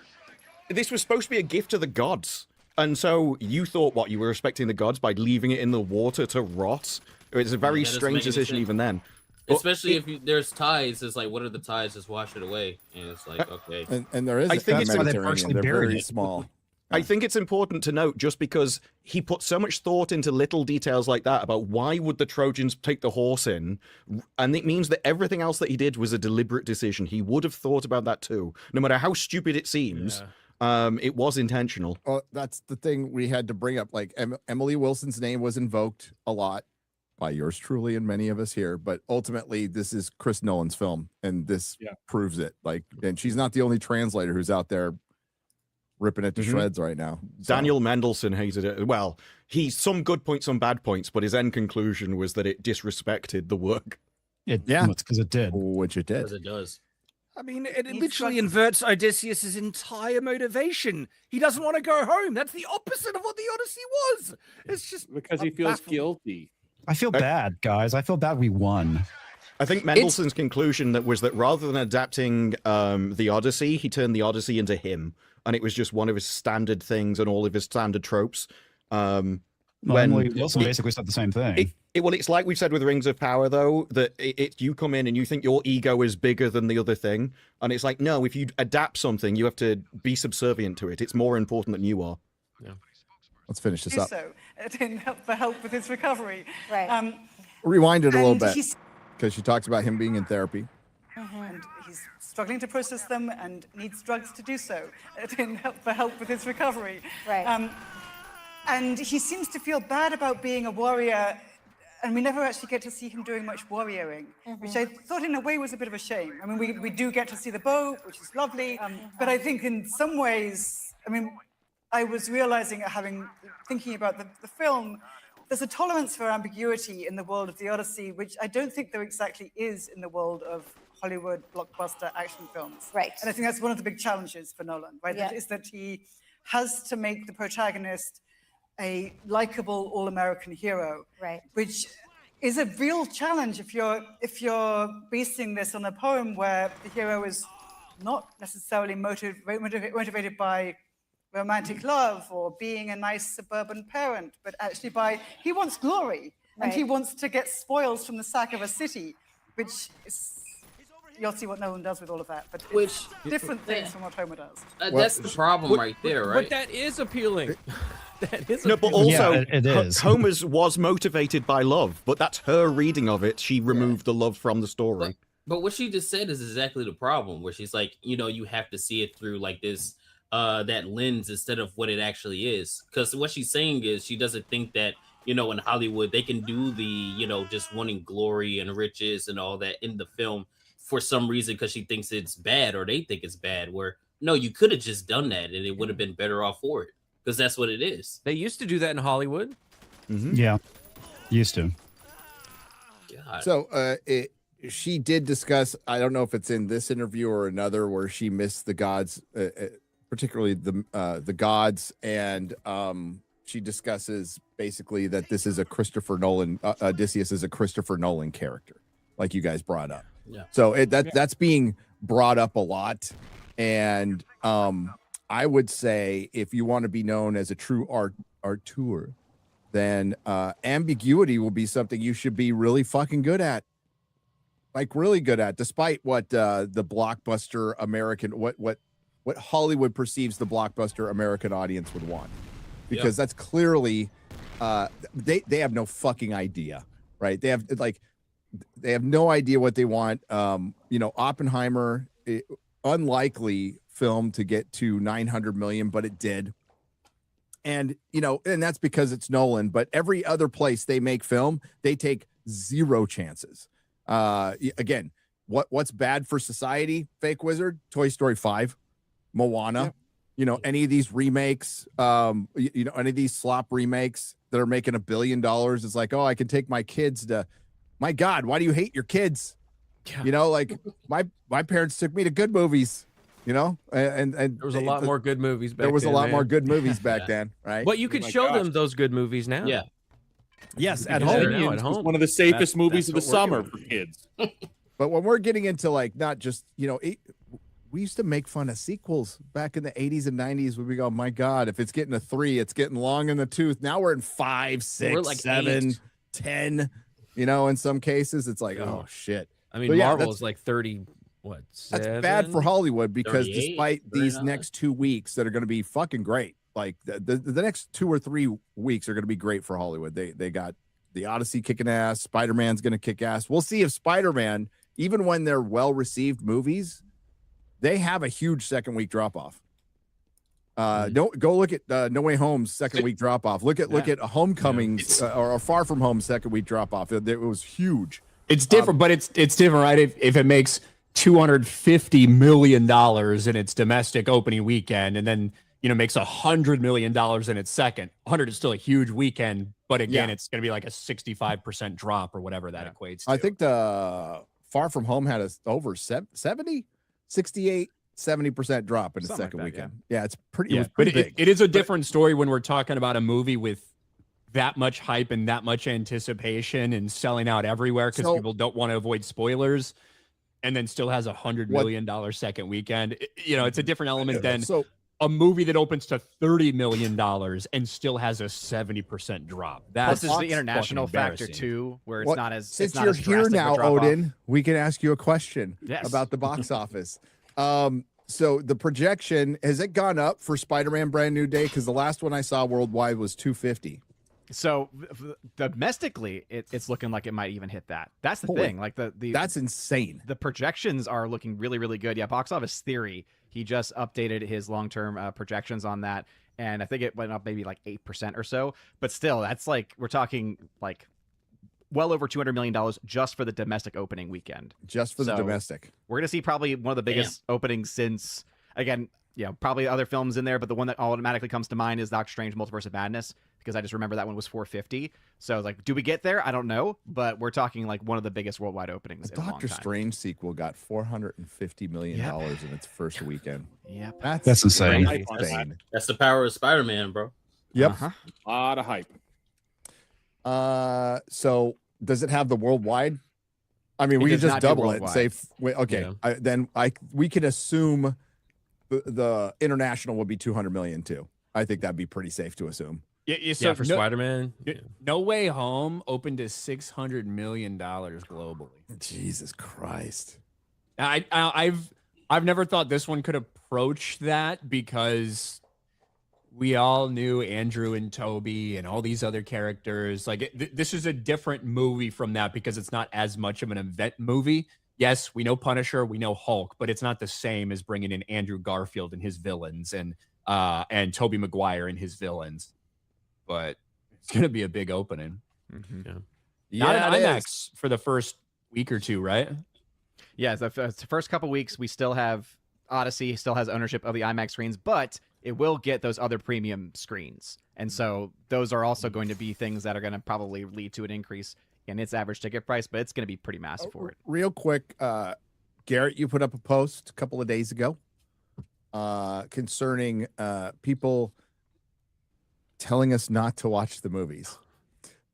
this was supposed to be a gift to the gods. And so you thought, what, you were respecting the gods by leaving it in the water to rot? It's a very
that doesn't
strange
make any
decision
sense.
even then. But
Especially if there's tides, it's like, what are the tides? Just wash it away. And it's like, okay.
and there is
I think it's why they
Mediterranean.
partially
They're
buried
very
it.
small.
I think it's important to note, just because he put so much thought into little details like that about why would the Trojans take the horse in, and it means that everything else that he did was a deliberate decision. He would have thought about that too, no matter how stupid it seems. It was intentional.
Well, that's the thing we had to bring up. Like Emily Wilson's name was invoked a lot by yours truly and many of us here, but ultimately this is Chris Nolan's film, and this proves it. Like, and she's not the only translator who's out there ripping it to shreds right now. So-
Daniel Mendelsohn hated it. Well, he some good points, some bad points, but his end conclusion was that it disrespected the work.
Yeah.
It's because it did.
which it did.
Because it does.
I mean, it literally inverts Odysseus's entire motivation. He doesn't want to go home. That's the opposite of what the Odyssey was. It's just
Because he feels guilty.
I feel bad, guys. I feel bad we won.
I think Mendelssohn's conclusion was that rather than adapting the Odyssey, he turned the Odyssey into him, and it was just one of his standard things and all of his standard tropes.
Emily Wilson basically said the same thing.
Well, it's like we've said with Rings of Power, though, that you come in and you think your ego is bigger than the other thing, and it's like, no, if you adapt something, you have to be subservient to it. It's more important than you are.
Yeah.
Let's finish this
do
up.
so for help with his recovery.
Right.
Rewind it a little
and
bit
he's-
because she talks about him being in therapy.
And he's struggling to process them and needs drugs to do so for help with his recovery.
Right.
And he seems to feel bad about being a warrior, and we never actually get to see him doing much warrioring, which I thought in a way was a bit of a shame. I mean, we do get to see the bow, which is lovely, but I think in some ways, I mean, I was realizing, thinking about the film, there's a tolerance for ambiguity in the world of the Odyssey, which I don't think there exactly is in the world of Hollywood blockbuster action films.
Right.
And I think that's one of the big challenges for Nolan, right?
Yeah.
Is that he has to make the protagonist a likable all-American hero,
Right.
which is a real challenge if you're basing this on a poem where the hero is not necessarily motivated by romantic love or being a nice suburban parent, but actually he wants glory and he
Right.
wants to get spoils from the sack of a city, which is, you'll see what Nolan does with all of that, but it's different things from what Homer does.
That's the problem right there, right?
But that is appealing. That is
No, but
appealing.
also,
Yeah, it is.
Homer's was motivated by love, but that's her reading of it. She removed the love from the story.
But what she just said is exactly the problem, where she's like, you have to see it through like this, that lens instead of what it actually is. Because what she's saying is she doesn't think that, in Hollywood, they can do the, just wanting glory and riches and all that in the film for some reason because she thinks it's bad or they think it's bad. Where, no, you could have just done that and it would have been better off for it because that's what it is.
They used to do that in Hollywood.
Yeah, used to.
God.
So she did discuss, I don't know if it's in this interview or another, where she missed the gods, particularly the gods, and she discusses basically that this is a Christopher Nolan, Odysseus is a Christopher Nolan character, like you guys brought up.
Yeah.
So that's being brought up a lot. And I would say if you want to be known as a true auteur, then ambiguity will be something you should be really fucking good at. Like really good at, despite what the blockbuster American, what Hollywood perceives the blockbuster American audience would want, because that's clearly they have no fucking idea, right? They have no idea what they want. Oppenheimer, unlikely film to get to 900 million, but it did. And and that's because it's Nolan. But every other place they make film, they take zero chances. Again, what's bad for society? Fake Wizard, Toy Story 5, Moana. Any of these remakes, any of these slop remakes that are making $1 billion. It's like, oh, I can take my kids to. My God, why do you hate your kids? Like my parents took me to good movies. And
there was a lot more good movies back then.
There was a lot more good movies back then, right?
But you could show them those good movies now.
Yeah.
Yes, at home.
It's one of the safest movies of the summer for kids.
But when we're getting into not just, we used to make fun of sequels back in the 80s and 90s where we go, my God, if it's getting a 3, it's getting long in the tooth. Now we're in 5, 6, 7,
8.
10. In some cases, it's like, oh shit.
I mean, Marvel is like 30. What? 7?
That's bad for Hollywood because
38,
despite these
39.
next 2 weeks that are going to be fucking great, like the next 2 or 3 weeks are going to be great for Hollywood. They got the Odyssey kicking ass. Spider-Man's going to kick ass. We'll see if Spider-Man, even when they're well-received movies, they have a huge second week drop off. Go look at No Way Home's second week drop off. Look at Homecoming's or Far From Home's second week drop off. It was huge.
It's different, but it's different, right? If it makes $250 million in its domestic opening weekend, and then makes $100 million in its second, 100 is still a huge weekend, but again, it's going to be like a 65% drop or whatever that equates to.
I think the Far From Home had over 70, 68, 70% drop in the second weekend. Yeah, it's pretty. It was pretty big.
It is a different story when we're talking about a movie with that much hype and that much anticipation and selling out everywhere because people don't want to avoid spoilers, and then still has $100 million second weekend. It's a different element than a movie that opens to $30 million and still has a 70% drop.
This is the international factor too, where it's not as.
Since
it's not
you're
as
here now, Odin, we can ask you a question
Yes.
about the box office. So the projection, has it gone up for Spider-Man Brand New Day? Because the last one I saw worldwide was 250.
So domestically, it's looking like it might even hit that. That's the thing. Like
that's insane.
The projections are looking really, really good. Yeah, Box Office Theory, he just updated his long-term projections on that, and I think it went up maybe like 8% or so. But still, that's like we're talking like well over $200 million just for the domestic opening weekend.
Just for the domestic.
We're gonna see probably one of the biggest openings since, again, probably other films in there, but the one that automatically comes to mind is Doctor Strange Multiverse of Madness, because I just remember that one was 450. So I was like, do we get there? I don't know, but we're talking like one of the biggest worldwide openings.
The Doctor Strange sequel got $450 million in its first weekend.
Yep.
That's insane.
That's the power of Spider-Man, bro.
Yep.
A lot of hype.
So does it have the worldwide? I mean, we can just double it and say, okay, we can assume the international would be 200 million too. I think that'd be pretty safe to assume.
So
for Spider-Man.
No Way Home opened to $600 million globally.
Jesus Christ.
I've never thought this one could approach that because we all knew Andrew and Toby and all these other characters. Like this is a different movie from that because it's not as much of an event movie. Yes, we know Punisher, we know Hulk, but it's not the same as bringing in Andrew Garfield and his villains and Tobey Maguire and his villains. But it's going to be a big opening.
Mm-hmm.
Not an IMAX for the first week or two, right?
Yeah, the first couple weeks, we still have Odyssey, still has ownership of the IMAX screens, but it will get those other premium screens. And so those are also going to be things that are going to probably lead to an increase in its average ticket price, but it's going to be pretty massive for it.
Real quick, Garrett, you put up a post a couple of days ago concerning people telling us not to watch the movies.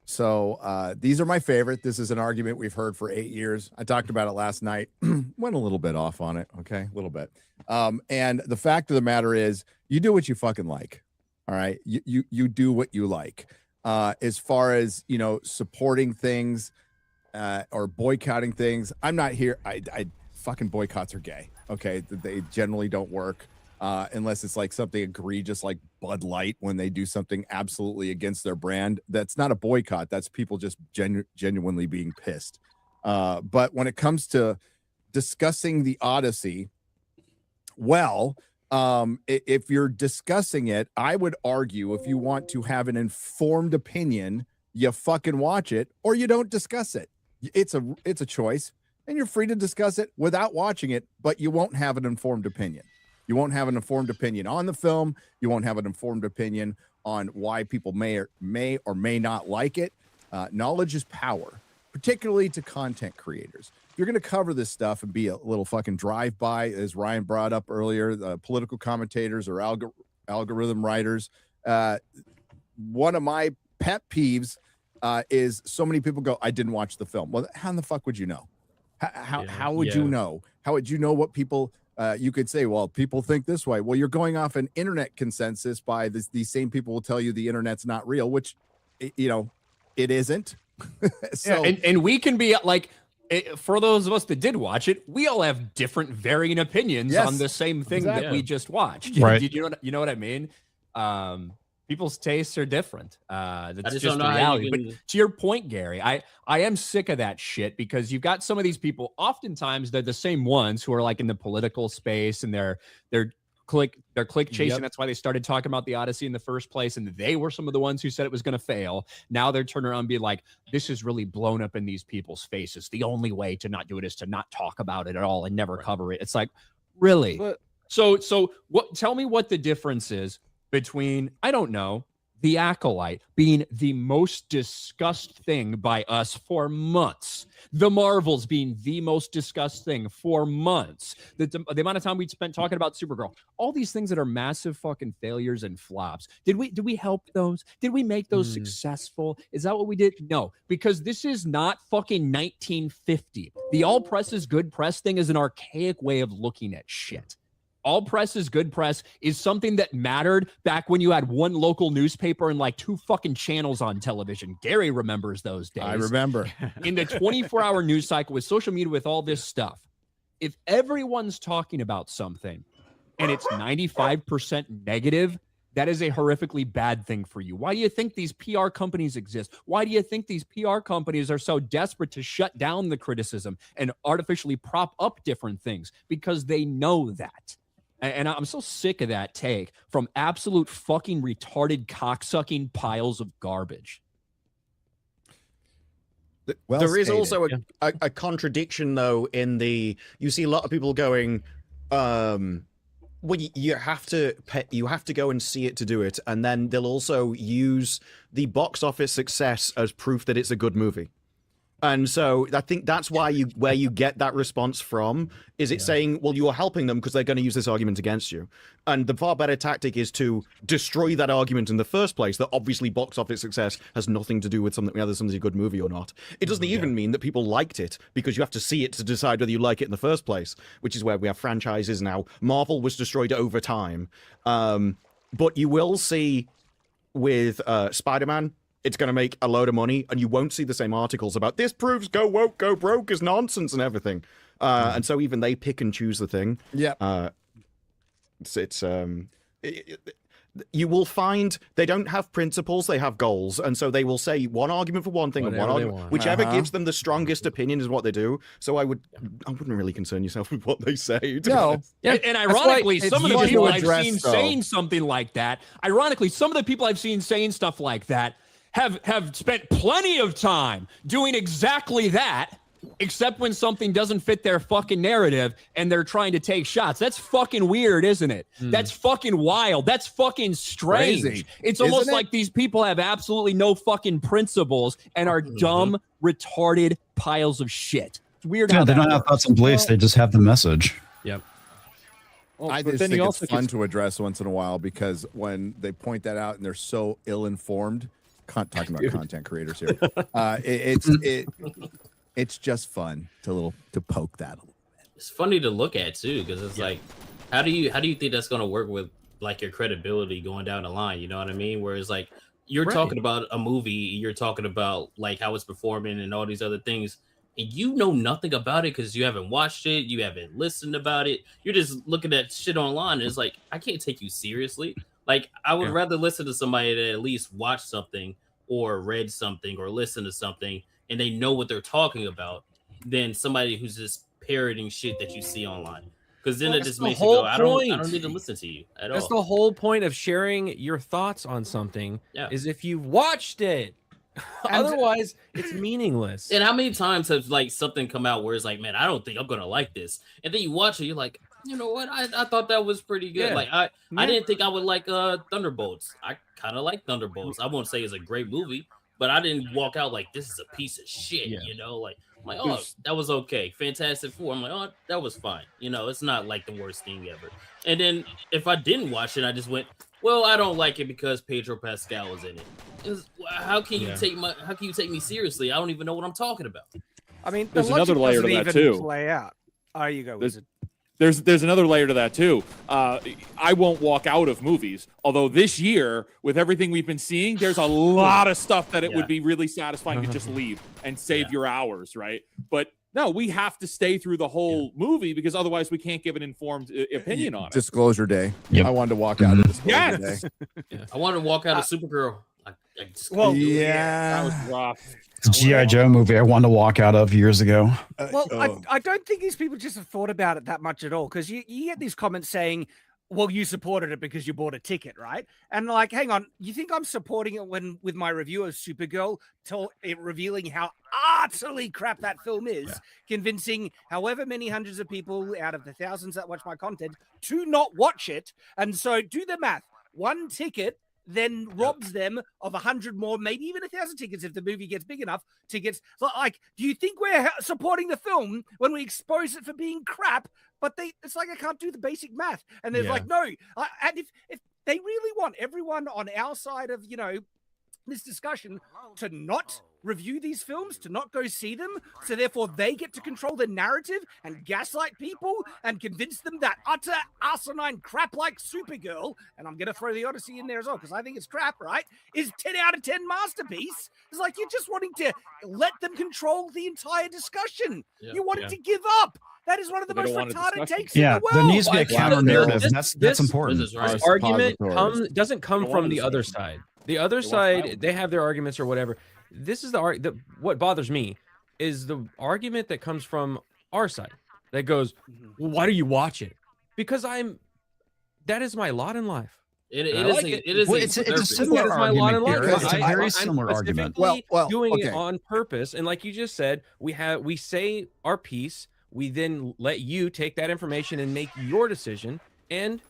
So these are my favorite. This is an argument we've heard for 8 years. I talked about it last night. Went a little bit off on it. Okay, a little bit. And the fact of the matter is, you do what you fucking like. All right, you do what you like. As far as supporting things or boycotting things, I'm not here. I fucking boycotts are gay. Okay, they generally don't work. Unless it's like something egregious like Bud Light when they do something absolutely against their brand. That's not a boycott. That's people just genuinely being pissed. But when it comes to discussing the Odyssey, well, if you're discussing it, I would argue if you want to have an informed opinion, you fucking watch it or you don't discuss it. It's a choice, and you're free to discuss it without watching it, but you won't have an informed opinion. You won't have an informed opinion on the film. You won't have an informed opinion on why people may or may not like it. Knowledge is power, particularly to content creators. If you're going to cover this stuff and be a little fucking drive-by, as Ryan brought up earlier, the political commentators or algorithm writers, one of my pet peeves is so many people go, I didn't watch the film. Well, how in the fuck would you know? How would you know? How would you know what people... you could say, well, people think this way. Well, you're going off an internet consensus by these same people will tell you the internet's not real, which, it isn't. So,
and we can be like, for those of us that did watch it, we all have different varying opinions on the same thing that we just watched.
Right.
You know what I mean? People's tastes are different. That's just
don't know
reality.
how you
But to your point, Gary, I am sick of that shit because you've got some of these people, oftentimes they're the same ones who are like in the political space and they're click chasing.
Yep.
That's why they started talking about the Odyssey in the first place. And they were some of the ones who said it was going to fail. Now they're turning around and be like, this is really blown up in these people's faces. The only way to not do it is to not talk about it at all and never cover it. It's like, really?
But
So what? Tell me what the difference is between, I don't know, The Acolyte being the most discussed thing by us for months, The Marvels being the most discussed thing for months, the amount of time we spent talking about Supergirl, all these things that are massive fucking failures and flops. Did we help those? Did we make those successful? Is that what we did? No, because this is not fucking 1950. The all press is good press thing is an archaic way of looking at shit. All press is good press is something that mattered back when you had one local newspaper and like 2 fucking channels on television. Gary remembers those days.
I remember.
In the 24-hour news cycle with social media, with all this stuff, if everyone's talking about something and it's 95% negative, that is a horrifically bad thing for you. Why do you think these PR companies exist? Why do you think these PR companies are so desperate to shut down the criticism and artificially prop up different things? Because they know that. And I'm so sick of that take from absolute fucking retarded cocksucking piles of garbage.
Well
there is
stated.
also a contradiction, though, in the... You see a lot of people going, well, you have to go and see it to do it, and then they'll also use the box office success as proof that it's a good movie. And so I think that's where you get that response from, is it saying, well, you are helping them because they're going to use this argument against you. And the far better tactic is to destroy that argument in the first place, that obviously box office success has nothing to do with whether something's a good movie or not. It doesn't even mean that people liked it, because you have to see it to decide whether you like it in the first place, which is where we have franchises now. Marvel was destroyed over time. But you will see with Spider-Man, it's going to make a load of money, and you won't see the same articles about this proves go woke, go broke is nonsense and everything. And so even they pick and choose the thing.
Yeah.
You will find they don't have principles, they have goals. And so they will say one argument for one thing and one argument, whichever gives them the strongest opinion is what they do. So I wouldn't really concern yourself with what they say.
No.
And ironically, some of the people I've seen
though.
saying something like that, have spent plenty of time doing exactly that, except when something doesn't fit their fucking narrative and they're trying to take shots. That's fucking weird, isn't it? That's fucking wild. That's fucking strange.
Crazy,
it's almost
isn't it?
like these people have absolutely no fucking principles and are dumb, retarded piles of shit. It's weird
Yeah,
how
they
that
don't have
works.
thoughts and beliefs. They just have the message.
Yep. Well,
I
but
just
then
think
you
it's
also
fun
get-
to address once in a while, because when they point that out and they're so ill-informed, talking about content creators here. It's just fun to poke that a little bit.
It's funny to look at too, because it's like, how do you think that's going to work with like your credibility going down the line? You know what I mean? Whereas like you're talking about a movie, you're talking about like how it's performing and all these other things, and you know nothing about it because you haven't watched it, you haven't listened about it. You're just looking at shit online. And it's like, I can't take you seriously. Like I would rather listen to somebody that at least watched something or read something or listened to something and they know what they're talking about than somebody who's just parroting shit that you see online. Because then it just makes you go, I don't need to listen to you at all.
That's the whole point of sharing your thoughts on something is if you've watched it. Otherwise, it's meaningless.
And how many times has like something come out where it's like, man, I don't think I'm gonna like this, and then you watch it, you're like, you know what? I thought that was pretty good.
Yeah.
Like I didn't think I would like Thunderbolts. I kind of like Thunderbolts. I won't say it's a great movie, but I didn't walk out like this is a piece of shit. You know, like I'm like, oh, that was okay. Fantastic Four. I'm like, oh, that was fine. You know, it's not like the worst thing ever. And then if I didn't watch it, I just went, well, I don't like it because Pedro Pascal is in it. How can you take me seriously? I don't even know what I'm talking about.
I mean,
there's another layer to that too.
Play out. Oh, you go, Wizard.
There's another layer to that too. I won't walk out of movies. Although this year, with everything we've been seeing, there's a lot of stuff that it would be really satisfying to just leave and save your hours, right? But no, we have to stay through the whole movie because otherwise we can't give an informed opinion on it.
Disclosure Day. I wanted to walk out of Disclosure Day.
I wanted to walk out of Supergirl.
That
was rough.
G.I. Joe movie I wanted to walk out of years ago.
Well, I don't think these people just have thought about it that much at all, because you get these comments saying, well, you supported it because you bought a ticket, right? And like, hang on, you think I'm supporting it when with my review of Supergirl, revealing how utterly crap that film is, convincing however many hundreds of people out of the thousands that watch my content to not watch it. And so do the math. One ticket then robs them of 100 more, maybe even 1,000 tickets if the movie gets big enough. Tickets. So, like, do you think we're supporting the film when we expose it for being crap? But it's like I can't do the basic math. And there's like, no. And if they really want everyone on our side of, you know, this discussion to not review these films, to not go see them, so therefore they get to control the narrative and gaslight people and convince them that utter asinine crap like Supergirl, and I'm going to throw the Odyssey in there as well because I think it's crap, right, is 10 out of 10 masterpiece. It's like you're just wanting to let them control the entire discussion. You want it to give up. That is one of the most retarded takes in the world.
There needs to be a counter narrative. That's important.
This argument doesn't come from the other side. The other side, they have their arguments or whatever. This is what bothers me is the argument that comes from our side that goes, well, why do you watch it? Because that is my lot in life.
It's a similar argument. It's a very similar argument.
Doing it on purpose. And like you just said, we say our piece. We then let you take that information and make your decision. And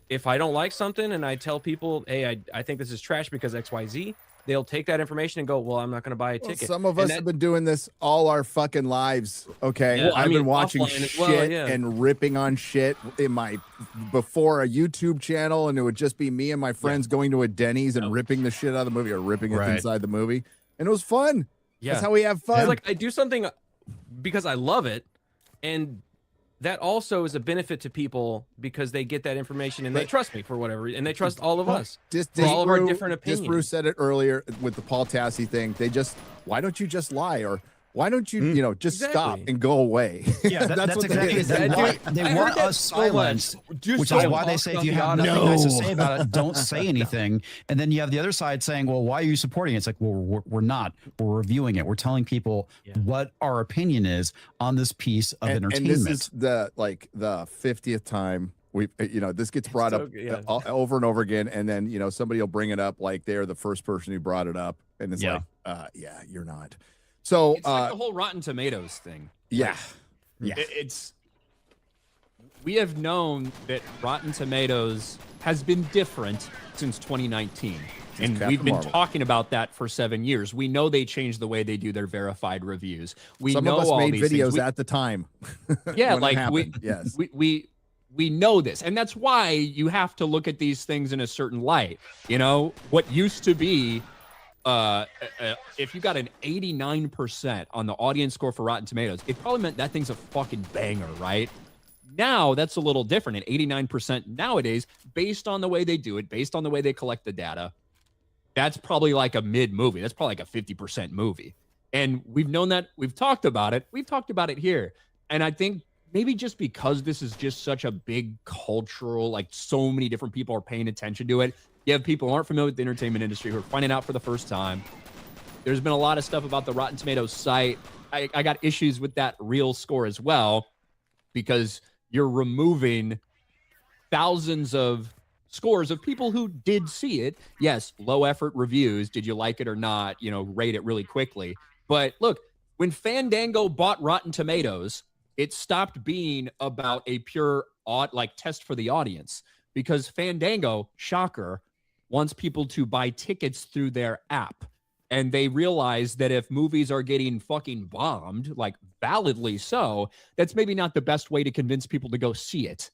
if I don't like something and I tell people, hey, I think this is trash because XYZ, they'll take that information and go, well, I'm not going to buy a ticket.
Some of us have been doing this all our fucking lives. Okay. I've been watching shit and ripping on shit before a YouTube channel. And it would just be me and my friends going to a Denny's and ripping the shit out of the movie or ripping it inside the movie. And it was fun. Yeah. That's how we have fun.
It's like I do something because I love it. And that also is a benefit to people because they get that information and they trust me for whatever, and they trust all of us for all of our different opinions.
Bruce said it earlier with the Paul Tassi thing. Why don't you just lie? Or why don't you, just stop and go away?
Yeah, that's what exactly they want us silenced, which is why they say if you have nothing nice to say about it, don't say anything. And then you have the other side saying, well, why are you supporting it? It's like, well, we're not. We're reviewing it. We're telling people what our opinion is on this piece of entertainment.
And this is the 50th time this gets brought up over and over again. And then, somebody will bring it up like they're the first person who brought it up. And it's you're not. So
it's like the whole Rotten Tomatoes thing.
Yeah.
We have known that Rotten Tomatoes has been different since 2019. And we've been talking about that for 7 years. We know they changed the way they do their verified reviews.
Some of us made videos at the time.
Yeah, we know this. And that's why you have to look at these things in a certain light. What used to be if you got an 89% on the audience score for Rotten Tomatoes, it probably meant that thing's a fucking banger, right? Now that's a little different. An 89% nowadays, based on the way they do it, based on the way they collect the data, that's probably like a mid movie. That's probably like a 50% movie. And we've known that. We've talked about it. We've talked about it here. And I think maybe just because this is just such a big cultural, like so many different people are paying attention to it. You have people who aren't familiar with the entertainment industry who are finding out for the first time. There's been a lot of stuff about the Rotten Tomatoes site. I got issues with that real score as well, because you're removing thousands of scores of people who did see it. Yes, low effort reviews. Did you like it or not? Rate it really quickly. But look, when Fandango bought Rotten Tomatoes, it stopped being about a pure test for the audience, because Fandango, shocker, wants people to buy tickets through their app. And they realize that if movies are getting fucking bombed, like validly so, that's maybe not the best way to convince people to go see it.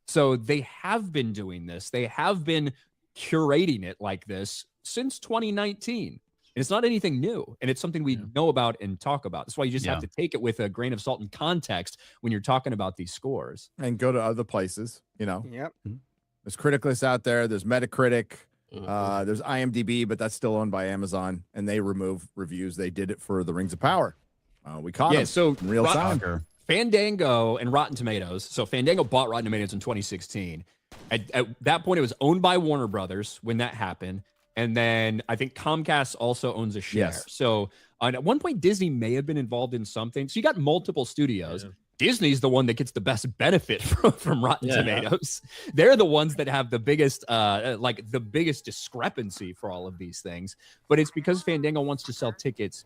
So they have been doing this. They have been curating it like this since 2019. And it's not anything new. And it's something we know about and talk about. That's why you just have to take it with a grain of salt and context when you're talking about these scores.
And go to other places,
Yep.
There's Criticlist out there. There's Metacritic. There's IMDb, but that's still owned by Amazon, and they remove reviews. They did it for the Rings of Power. We caught them
so
in real time.
Fandango and Rotten Tomatoes. So Fandango bought Rotten Tomatoes in 2016. At that point, it was owned by Warner Brothers when that happened. And then I think Comcast also owns a share.
Yes.
So at one point, Disney may have been involved in something. So you got multiple studios. Yeah. Disney's the one that gets the best benefit from Rotten Tomatoes. They're the ones that have the biggest, the biggest discrepancy for all of these things. But it's because Fandango wants to sell tickets,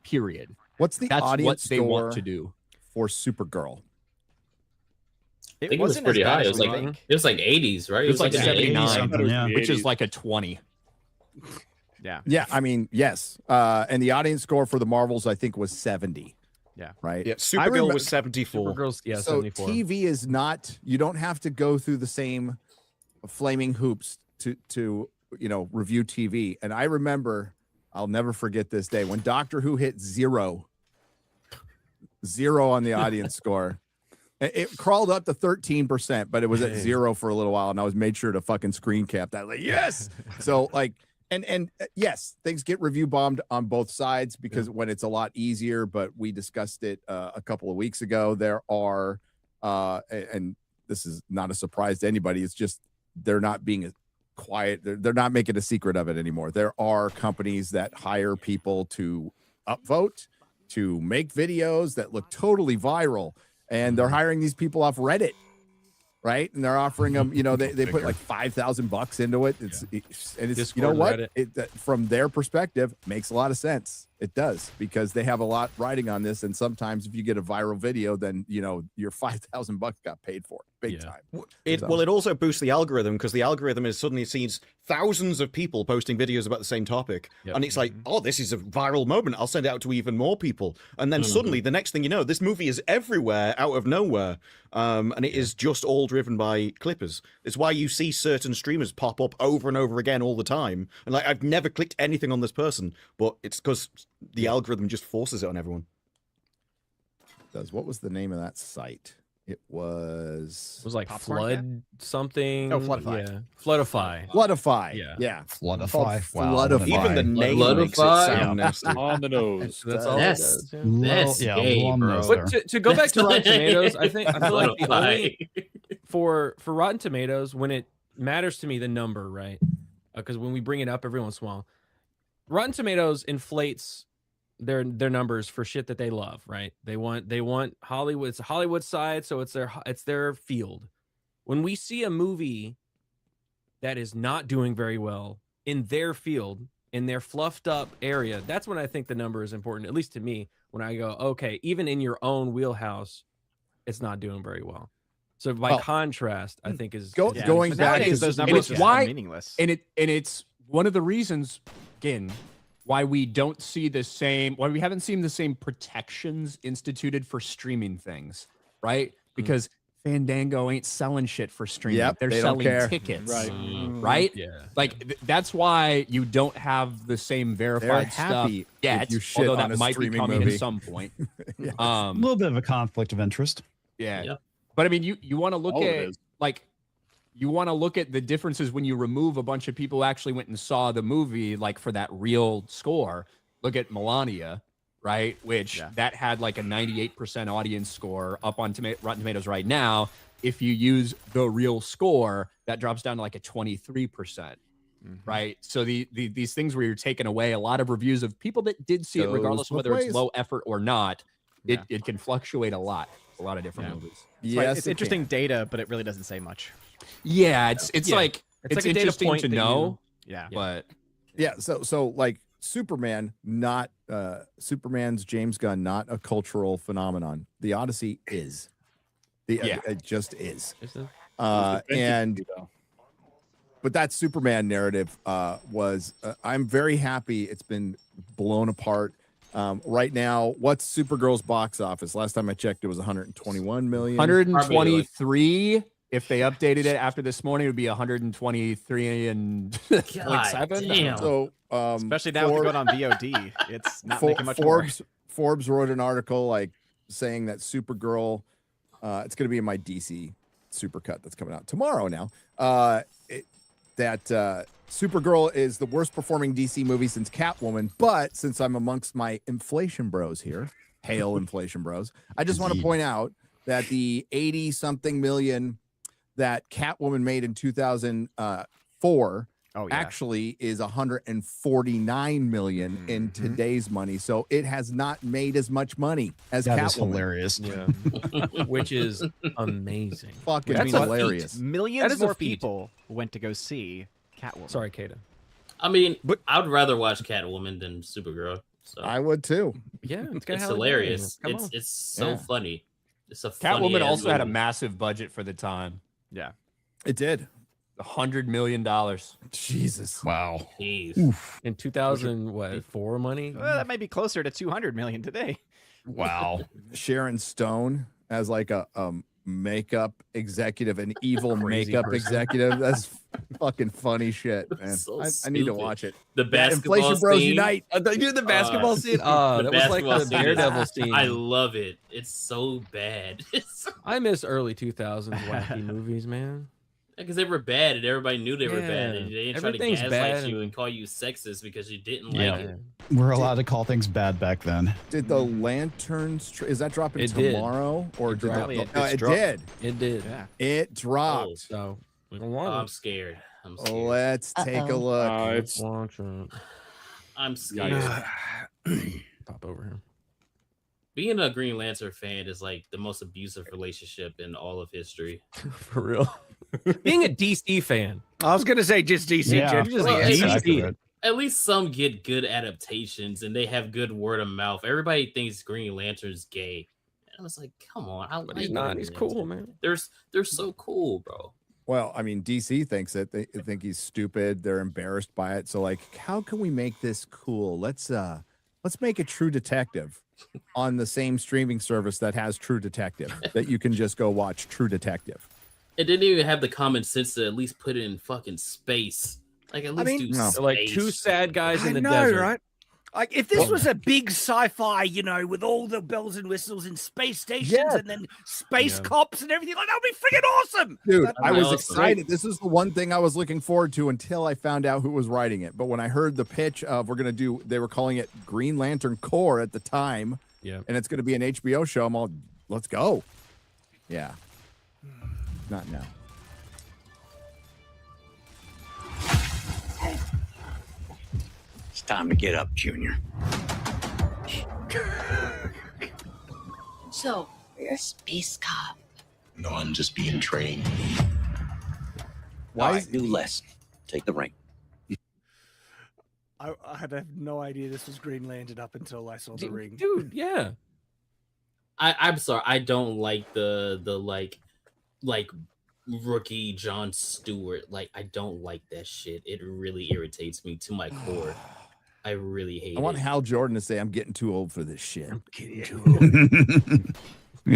period.
What's the
That's
audience
what they want to do
for Supergirl?
I think it was pretty high. It was like 80s, right?
It was like
79,
which is like a 20.
Yeah. I mean, yes. And the audience score for the Marvels, I think, was 70.
Yeah.
Right.
Yeah. Supergirl was 74.
Supergirl's,
so
74.
TV is not. You don't have to go through the same flaming hoops to review TV. And I remember, I'll never forget this day when Doctor Who hit zero on the audience score. It crawled up to 13%, but it was at zero for a little while, and I was made sure to fucking screen cap that. Like, yes. So and yes, things get review bombed on both sides because when it's a lot easier. But we discussed it a couple of weeks ago. There are, and this is not a surprise to anybody. It's just they're not being quiet. They're not making a secret of it anymore. There are companies that hire people to upvote, to make videos that look totally viral. And they're hiring these people off Reddit, right? And they're offering them, they put like $5,000 into it. It's
Discord,
you know what?
Reddit.
From their perspective, makes a lot of sense. It does, because they have a lot riding on this. And sometimes if you get a viral video, then your $5,000 got paid for big time.
Well, it also boosts the algorithm, because the algorithm is suddenly sees thousands of people posting videos about the same topic. And it's like, oh, this is a viral moment. I'll send it out to even more people. And then suddenly the next thing you know, this movie is everywhere out of nowhere. And it is just all driven by clippers. It's why you see certain streamers pop up over and over again all the time. And like, I've never clicked anything on this person, but it's because the algorithm just forces it on everyone.
What was the name of that site? It was
like
Popcorn
Flood something.
Oh, Floodify.
Yeah. Floodify.
Floodify.
Yeah.
Floodify. Wow.
Floodify.
Even the name makes it sound nasty.
On the nose.
That's all it does. Yeah.
That's gay, bro.
But to go back to Rotten Tomatoes, I feel like the only for Rotten Tomatoes, when it matters to me, the number, right? Because when we bring it up every once in a while, Rotten Tomatoes inflates their numbers for shit that they love, right? They want Hollywood. It's a Hollywood side, so it's their field. When we see a movie that is not doing very well in their field, in their fluffed up area, that's when I think the number is important, at least to me, when I go, okay, even in your own wheelhouse, it's not doing very well. So by contrast, I think is
going back
to those
and
numbers
it's why
meaningless.
And it's one of the reasons, again, why we don't see the same, why we haven't seen the same protections instituted for streaming things, right? Because Fandango ain't selling shit for streaming.
Yep,
They're
they don't
selling
care.
tickets.
Right.
Right?
Yeah.
Like that's why you don't have the same verified stuff
happy
yet.
if you shit
although
on
that
a
might be
streaming
coming
movie.
at some point.
A little bit of a conflict of interest.
Yeah.
Yep.
But I mean, you want to look
All it
at
is.
like you want to look at the differences when you remove a bunch of people who actually went and saw the movie, like for that real score. Look at Melania, right? Which that had like a 98% audience score up on Rotten Tomatoes right now. If you use the real score, that drops down to like a 23%. Right. So these things where you're taking away a lot of reviews of people that did see it,
Goes
regardless of
both
whether
ways.
it's low effort or not, it can fluctuate a lot of different movies.
It's
it
interesting
can.
data, but it really doesn't say much.
Yeah, it's like
It's
it's
like a data
interesting
point
to
that
know,
Yeah.
but
Yeah, so like Superman, not Superman's James Gunn, not a cultural phenomenon. The Odyssey is. It just is. And but that Superman narrative was I'm very happy it's been blown apart. Right now, what's Supergirl's box office? Last time I checked, it was 121 million.
123. If they updated it after this morning, it would be 123 and like
God
7.
damn.
So
Especially now with going on VOD, it's not making much more.
Forbes wrote an article like saying that Supergirl, it's going to be in my DC Supercut that's coming out tomorrow now. That Supergirl is the worst performing DC movie since Catwoman. But since I'm amongst my inflation bros here, hail inflation bros, I just want to point out that the 80-something million that Catwoman made in 2004 actually is 149 million in today's money. So it has not made as much money as
That
Catwoman.
is hilarious.
Yeah. Which is amazing.
Fucking
That's
hilarious.
Millions
That is a
more
feat.
people went to go see Catwoman.
Sorry, Kata.
I mean, I would rather watch Catwoman than Supergirl. So
I would too.
Yeah,
it's hilarious. It's so
Yeah.
funny. It's a funny
Catwoman
ass
also had a
movie.
massive budget for the time.
Yeah.
It did.
$100 million.
Jesus.
Wow.
Jeez.
In 2004 money.
Well, that might be closer to 200 million today.
Wow.
Sharon Stone as like a makeup executive, an evil
Crazy
makeup
person.
executive. That's fucking funny shit, man.
So
I need to
stupid.
watch it.
The
Yeah,
basketball
Inflation Bros
scene.
Unite.
Dude, the basketball scene. Oh,
The
that was like
basketball
the
scene is-
Daredevil scene.
I love it. It's so bad.
I miss early 2000s wacky movies, man.
Because they were bad and everybody knew they were bad, and they didn't try to
Everything's
gaslight
bad
you
and-
and call you sexist because you didn't
Yeah.
like it.
We're allowed to call things bad back then.
Did the Lanterns? Is that dropping
It did.
tomorrow or
It
did
dropped.
it?
It's
It
dropped.
did.
It did.
Yeah.
It dropped.
So we don't
Oh,
want
I'm
it.
scared. I'm scared.
Let's take a look.
It's
Watch it.
I'm scared.
Pop over here.
Being a Green Lantern fan is like the most abusive relationship in all of history.
For real. Being a DC fan.
I was going to say just DC.
Yeah,
just
Well,
DC.
exactly right.
At least some get good adaptations and they have good word of mouth. Everybody thinks Green Lantern's gay. And I was like, come on. I
But
like
he's not.
Green
He's
Lantern.
cool, man.
They're so cool, bro.
Well, I mean, DC thinks it. They think he's stupid. They're embarrassed by it. So, like, how can we make this cool? Let's make a True Detective on the same streaming service that has True Detective that you can just go watch True Detective.
It didn't even have the common sense to at least put it in fucking space. Like at least
mean,
do
no.
space.
Like two sad guys
I
in the
know,
desert.
right? Like if this was a big sci-fi, with all the bells and whistles and space stations
Yeah.
and then space
Yeah.
cops and everything, like that would be freaking awesome.
Dude,
That'd
I
be
was
awesome.
excited. This is the one thing I was looking forward to until I found out who was writing it. But when I heard the pitch of they were calling it Green Lantern Corps at the time,
Yeah.
and it's going to be an HBO show. I'm all, let's go. Yeah. Not now.
It's time to get up, Junior.
So, you're a space cop.
No, I'm just being trained.
Why
All
is-
right, new lesson. Take the ring.
I had no idea this was Green Lantern up until I saw the ring.
Dude, yeah.
I'm sorry. I don't like the like rookie Jon Stewart. Like I don't like that shit. It really irritates me to my core. I really hate
I want
it.
Hal Jordan to say, I'm getting too old for this shit.
He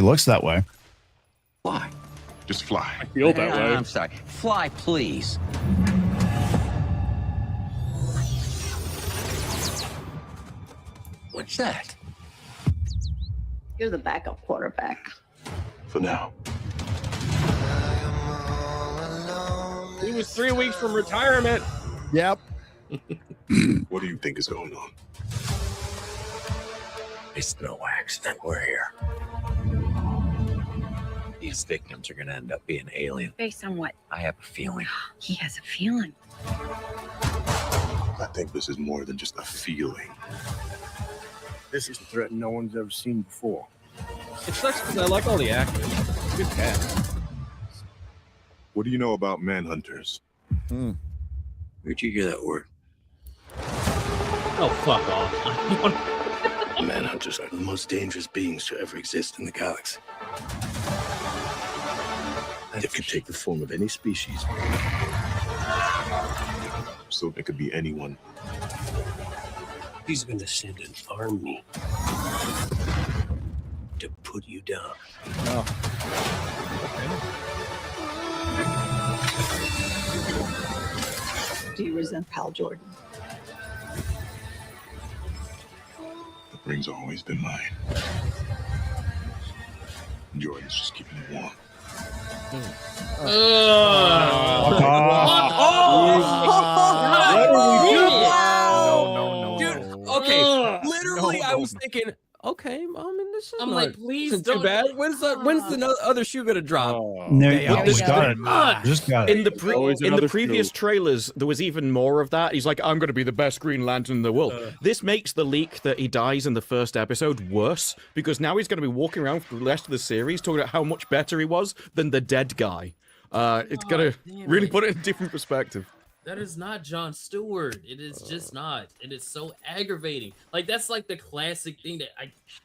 looks that way.
Why?
Just fly.
I feel that way.
I'm sorry. Fly, please. What's that?
You're the backup quarterback.
For now.
He was 3 weeks from retirement.
Yep.
What do you think is going on?
It's no accident we're here. These victims are going to end up being alien.
Based on what?
I have a feeling.
He has a feeling.
I think this is more than just a feeling.
This is a threat no one's ever seen before.
It sucks because I like all the actors. Good cast.
What do you know about manhunters?
Where'd you hear that word?
Oh, fuck off.
Manhunters are the most dangerous beings to ever exist in the galaxy. They could take the form of any species.
So it could be anyone.
He's going to send an army to put you down.
Do you resent Hal Jordan?
The ring's always been mine. Jordan's just keeping it warm.
Dude, okay. Literally, I was thinking, okay, I mean, this is
I'm
not
like, please
isn't too
don't.
bad. When's the other shoe gonna drop?
No,
Yeah,
just got it.
much.
Just got it.
In the previous trailers, there was even more of that. He's like, I'm going to be the best Green Lantern in the world. This makes the leak that he dies in the first episode worse, because now he's going to be walking around for the rest of the series talking about how much better he was than the dead guy. It's going to really put it in a different perspective.
That is not Jon Stewart. It is just not. It is so aggravating. Like, that's like the classic thing that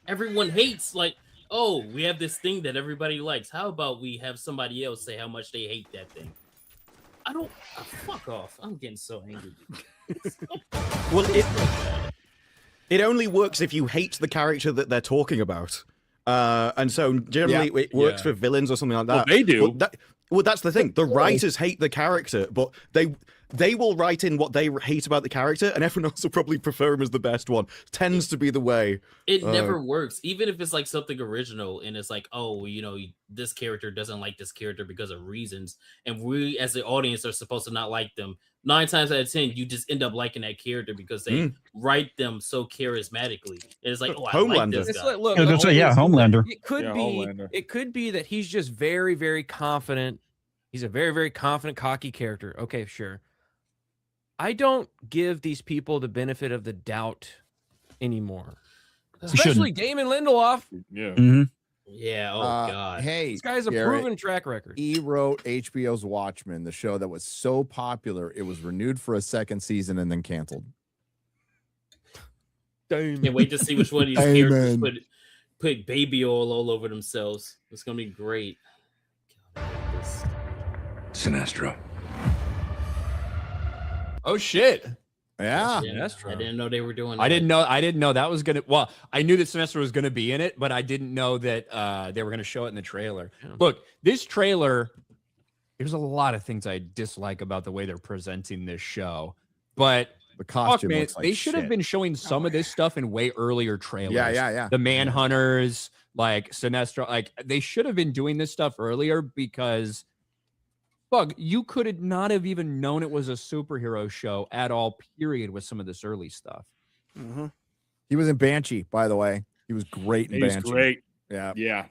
everyone hates. Like, oh, we have this thing that everybody likes. How about we have somebody else say how much they hate that thing? I don't. Fuck off. I'm getting so angry.
Well, it only works if you hate the character that they're talking about. And so generally it works for villains or something like that.
Well, they do.
Well, that's the thing. The writers hate the character, but they will write in what they hate about the character, and everyone else will probably prefer him as the best one. Tends to be the way.
It never works, even if it's like something original and it's like, oh, this character doesn't like this character because of reasons, and we as the audience are supposed to not like them. 9 times out of 10, you just end up liking that character because they write them so charismatically. And it's like, oh, I like this guy.
Look,
Homelander.
It could be that he's just very, very confident. He's a very, very confident, cocky character. Okay, sure. I don't give these people the benefit of the doubt anymore. Especially Damon Lindelof.
Yeah.
Yeah. Oh God.
Hey,
this guy's a proven track record.
He wrote HBO's Watchmen, the show that was so popular it was renewed for a second season and then canceled.
Can't wait to see which one of these characters put baby oil all over themselves. It's gonna be great.
Sinestro.
Oh shit.
Yeah,
that's true. I didn't know they were doing that.
I didn't know that was gonna. Well, I knew that Sinestro was gonna be in it, but I didn't know that they were gonna show it in the trailer. Yeah. Look, this trailer. There's a lot of things I dislike about the way they're presenting this show, but
the costume
man,
looks like
they should have
shit.
been showing some of this stuff in way earlier trailers.
Yeah.
The Manhunters, like Sinestro, like they should have been doing this stuff earlier because. Bug, you could not have even known it was a superhero show at all, period, with some of this early stuff.
He was in Banshee, by the way. He was great in Banshee.
He's great.
Yeah.
Yeah.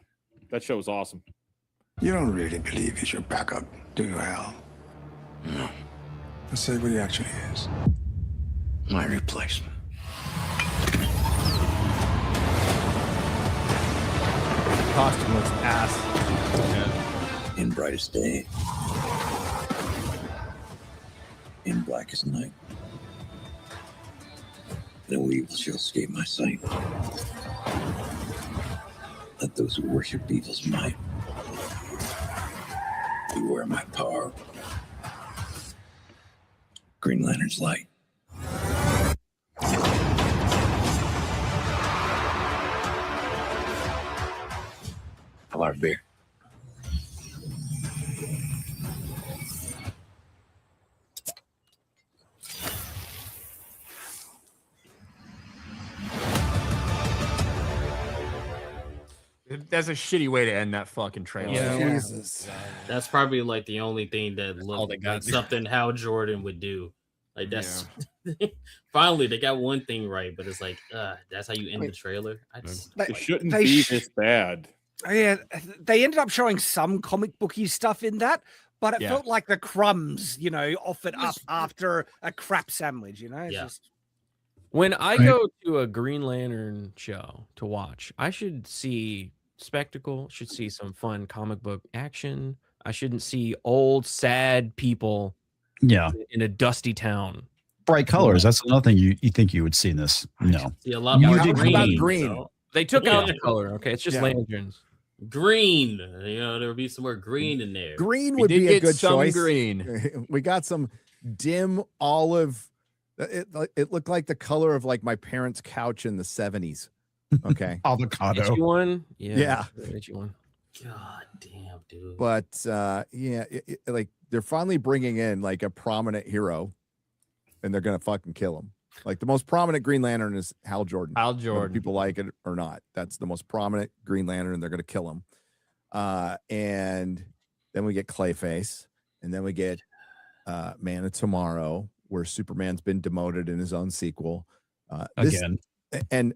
That show was awesome.
You don't really believe he's your backup, do you, Hal?
No.
Let's say what he actually is.
My replacement.
The costume looks ass.
In brightest day. In blackest night. No evil shall escape my sight. Let those who worship evil's might beware my power. Green Lantern's light. How about a beer?
that's a shitty way to end that fucking trailer.
Yeah.
Jesus.
That's probably like the only thing that looked like something Hal Jordan would do. Like that's finally they got one thing right, but it's like that's how you end the trailer.
It shouldn't be this bad.
Yeah, they ended up showing some comic booky stuff in that, but it felt like the crumbs, offered up after a crap sandwich. It's just...
When I go to a Green Lantern show to watch, I should see spectacle, should see some fun comic book action. I shouldn't see old, sad people in a dusty town.
Bright colors. That's another thing you think you would see in this. No.
See a lot more
green.
They took out the color. Okay, it's just lanterns.
Green. There would be some more green in there.
Green would be a good choice.
Green.
We got some dim olive. It looked like the color of like my parents' couch in the 70s. Okay.
Avocado.
Itchy one?
Yeah.
Itchy one.
God damn, dude.
But like they're finally bringing in like a prominent hero, and they're gonna fucking kill him. Like the most prominent Green Lantern is Hal Jordan.
Hal Jordan.
Whether people like it or not. That's the most prominent Green Lantern, and they're gonna kill him. And then we get Clayface, and then we get Man of Tomorrow, where Superman's been demoted in his own sequel.
Again.
And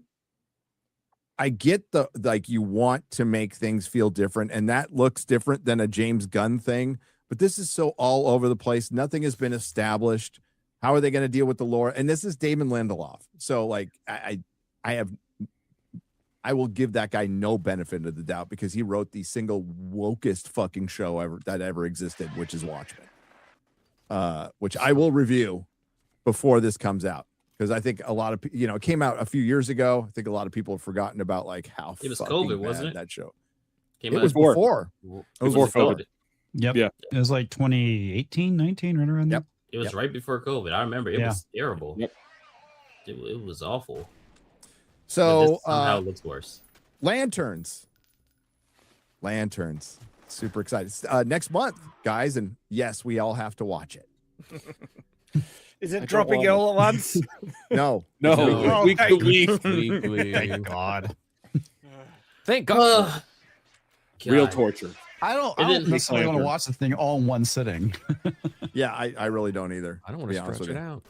I get like you want to make things feel different, and that looks different than a James Gunn thing, but this is so all over the place. Nothing has been established. How are they going to deal with the lore? And this is Damon Lindelof. So like I will give that guy no benefit of the doubt because he wrote the single wokest fucking show that ever existed, which is Watchmen. Which I will review before this comes out. Because I think a lot of it came out a few years ago. I think a lot of people have forgotten about like how
it was
fucking
COVID,
bad
wasn't it?
That show.
It
was before. It was
before
before.
COVID.
Yep.
Yeah.
It was like 2018, 19, right around there.
It was right before COVID. I remember it
Yeah.
was terrible.
Yep.
It was awful.
So
somehow it looks worse.
Lanterns. Super excited. Next month, guys, and yes, we all have to watch it.
Is it dropping it all at once?
No.
Week to week.
Thank God.
Thank God.
Real torture.
I don't necessarily want to watch the thing all in one sitting.
Yeah, I really don't either.
I don't want to stretch it out.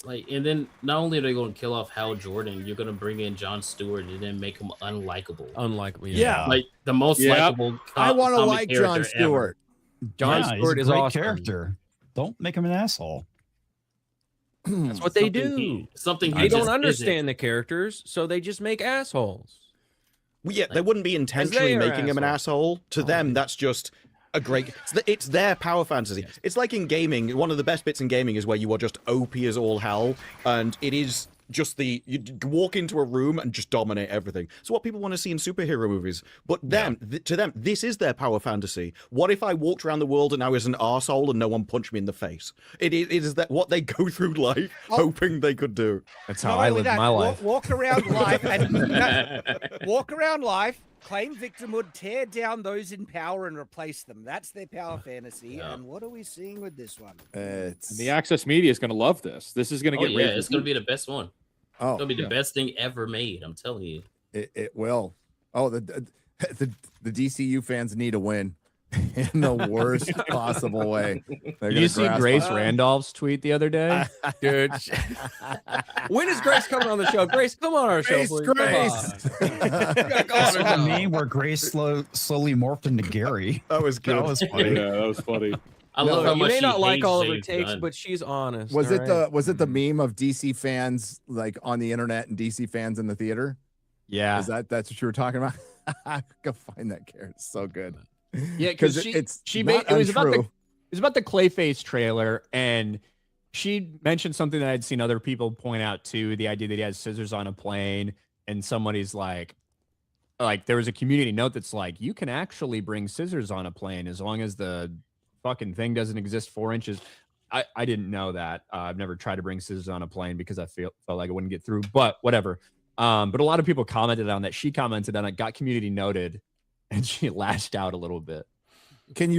Like, and then not only are they going to kill off Hal Jordan, you're going to bring in Jon Stewart and then make him unlikable.
Unlikable,
yeah.
Like the most likable.
I want to like Jon Stewart.
Jon Stewart is
a great
awesome.
character. Don't make him an asshole.
That's what they do. They don't understand the characters, so they just make assholes.
Well, yeah, they wouldn't be intentionally making him an asshole. To them, that's just a great. It's their power fantasy. It's like in gaming. One of the best bits in gaming is where you are just OP as all hell, and it is just you walk into a room and just dominate everything. It's what people want to see in superhero movies. But to them, this is their power fantasy. What if I walked around the world and I was an arsehole and no one punched me in the face? It is that what they go through life hoping they could do.
That's how I live my life.
Walk around life and walk around life, claim victimhood, tear down those in power and replace them. That's their power fantasy. Yeah. And what are we seeing with this one?
And the access media is going to love this. This is going to get
yeah, it's going to be the best one.
Oh,
it's going to be the best thing ever made. I'm telling you.
It will. Oh, the DCU fans need a win in the worst possible way.
Did you see Grace Randolph's tweet the other day?
Dude. When is Grace coming on the show? Grace, come on our show, please.
Grace. That's what I mean, where Grace slowly morphed into Gary.
That was good.
That was funny.
Yeah, that was funny.
I love how
you
much
may
she
not like
hates
all of her
James
takes,
Gunn.
but she's honest.
Was it
all
the meme of DC fans like on the internet and DC fans in the theater?
Yeah.
Is that's what you were talking about? Go find that character. It's so good.
Yeah, because she made it was about the Clayface trailer, and she mentioned something that I'd seen other people point out too, the idea that he has scissors on a plane, and somebody's like there was a community note that's like, you can actually bring scissors on a plane as long as the fucking thing doesn't exist 4 inches. I didn't know that. I've never tried to bring scissors on a plane because I felt like it wouldn't get through, but whatever. But a lot of people commented on that. She commented on it, got community noted, and she lashed out a little bit.
Can you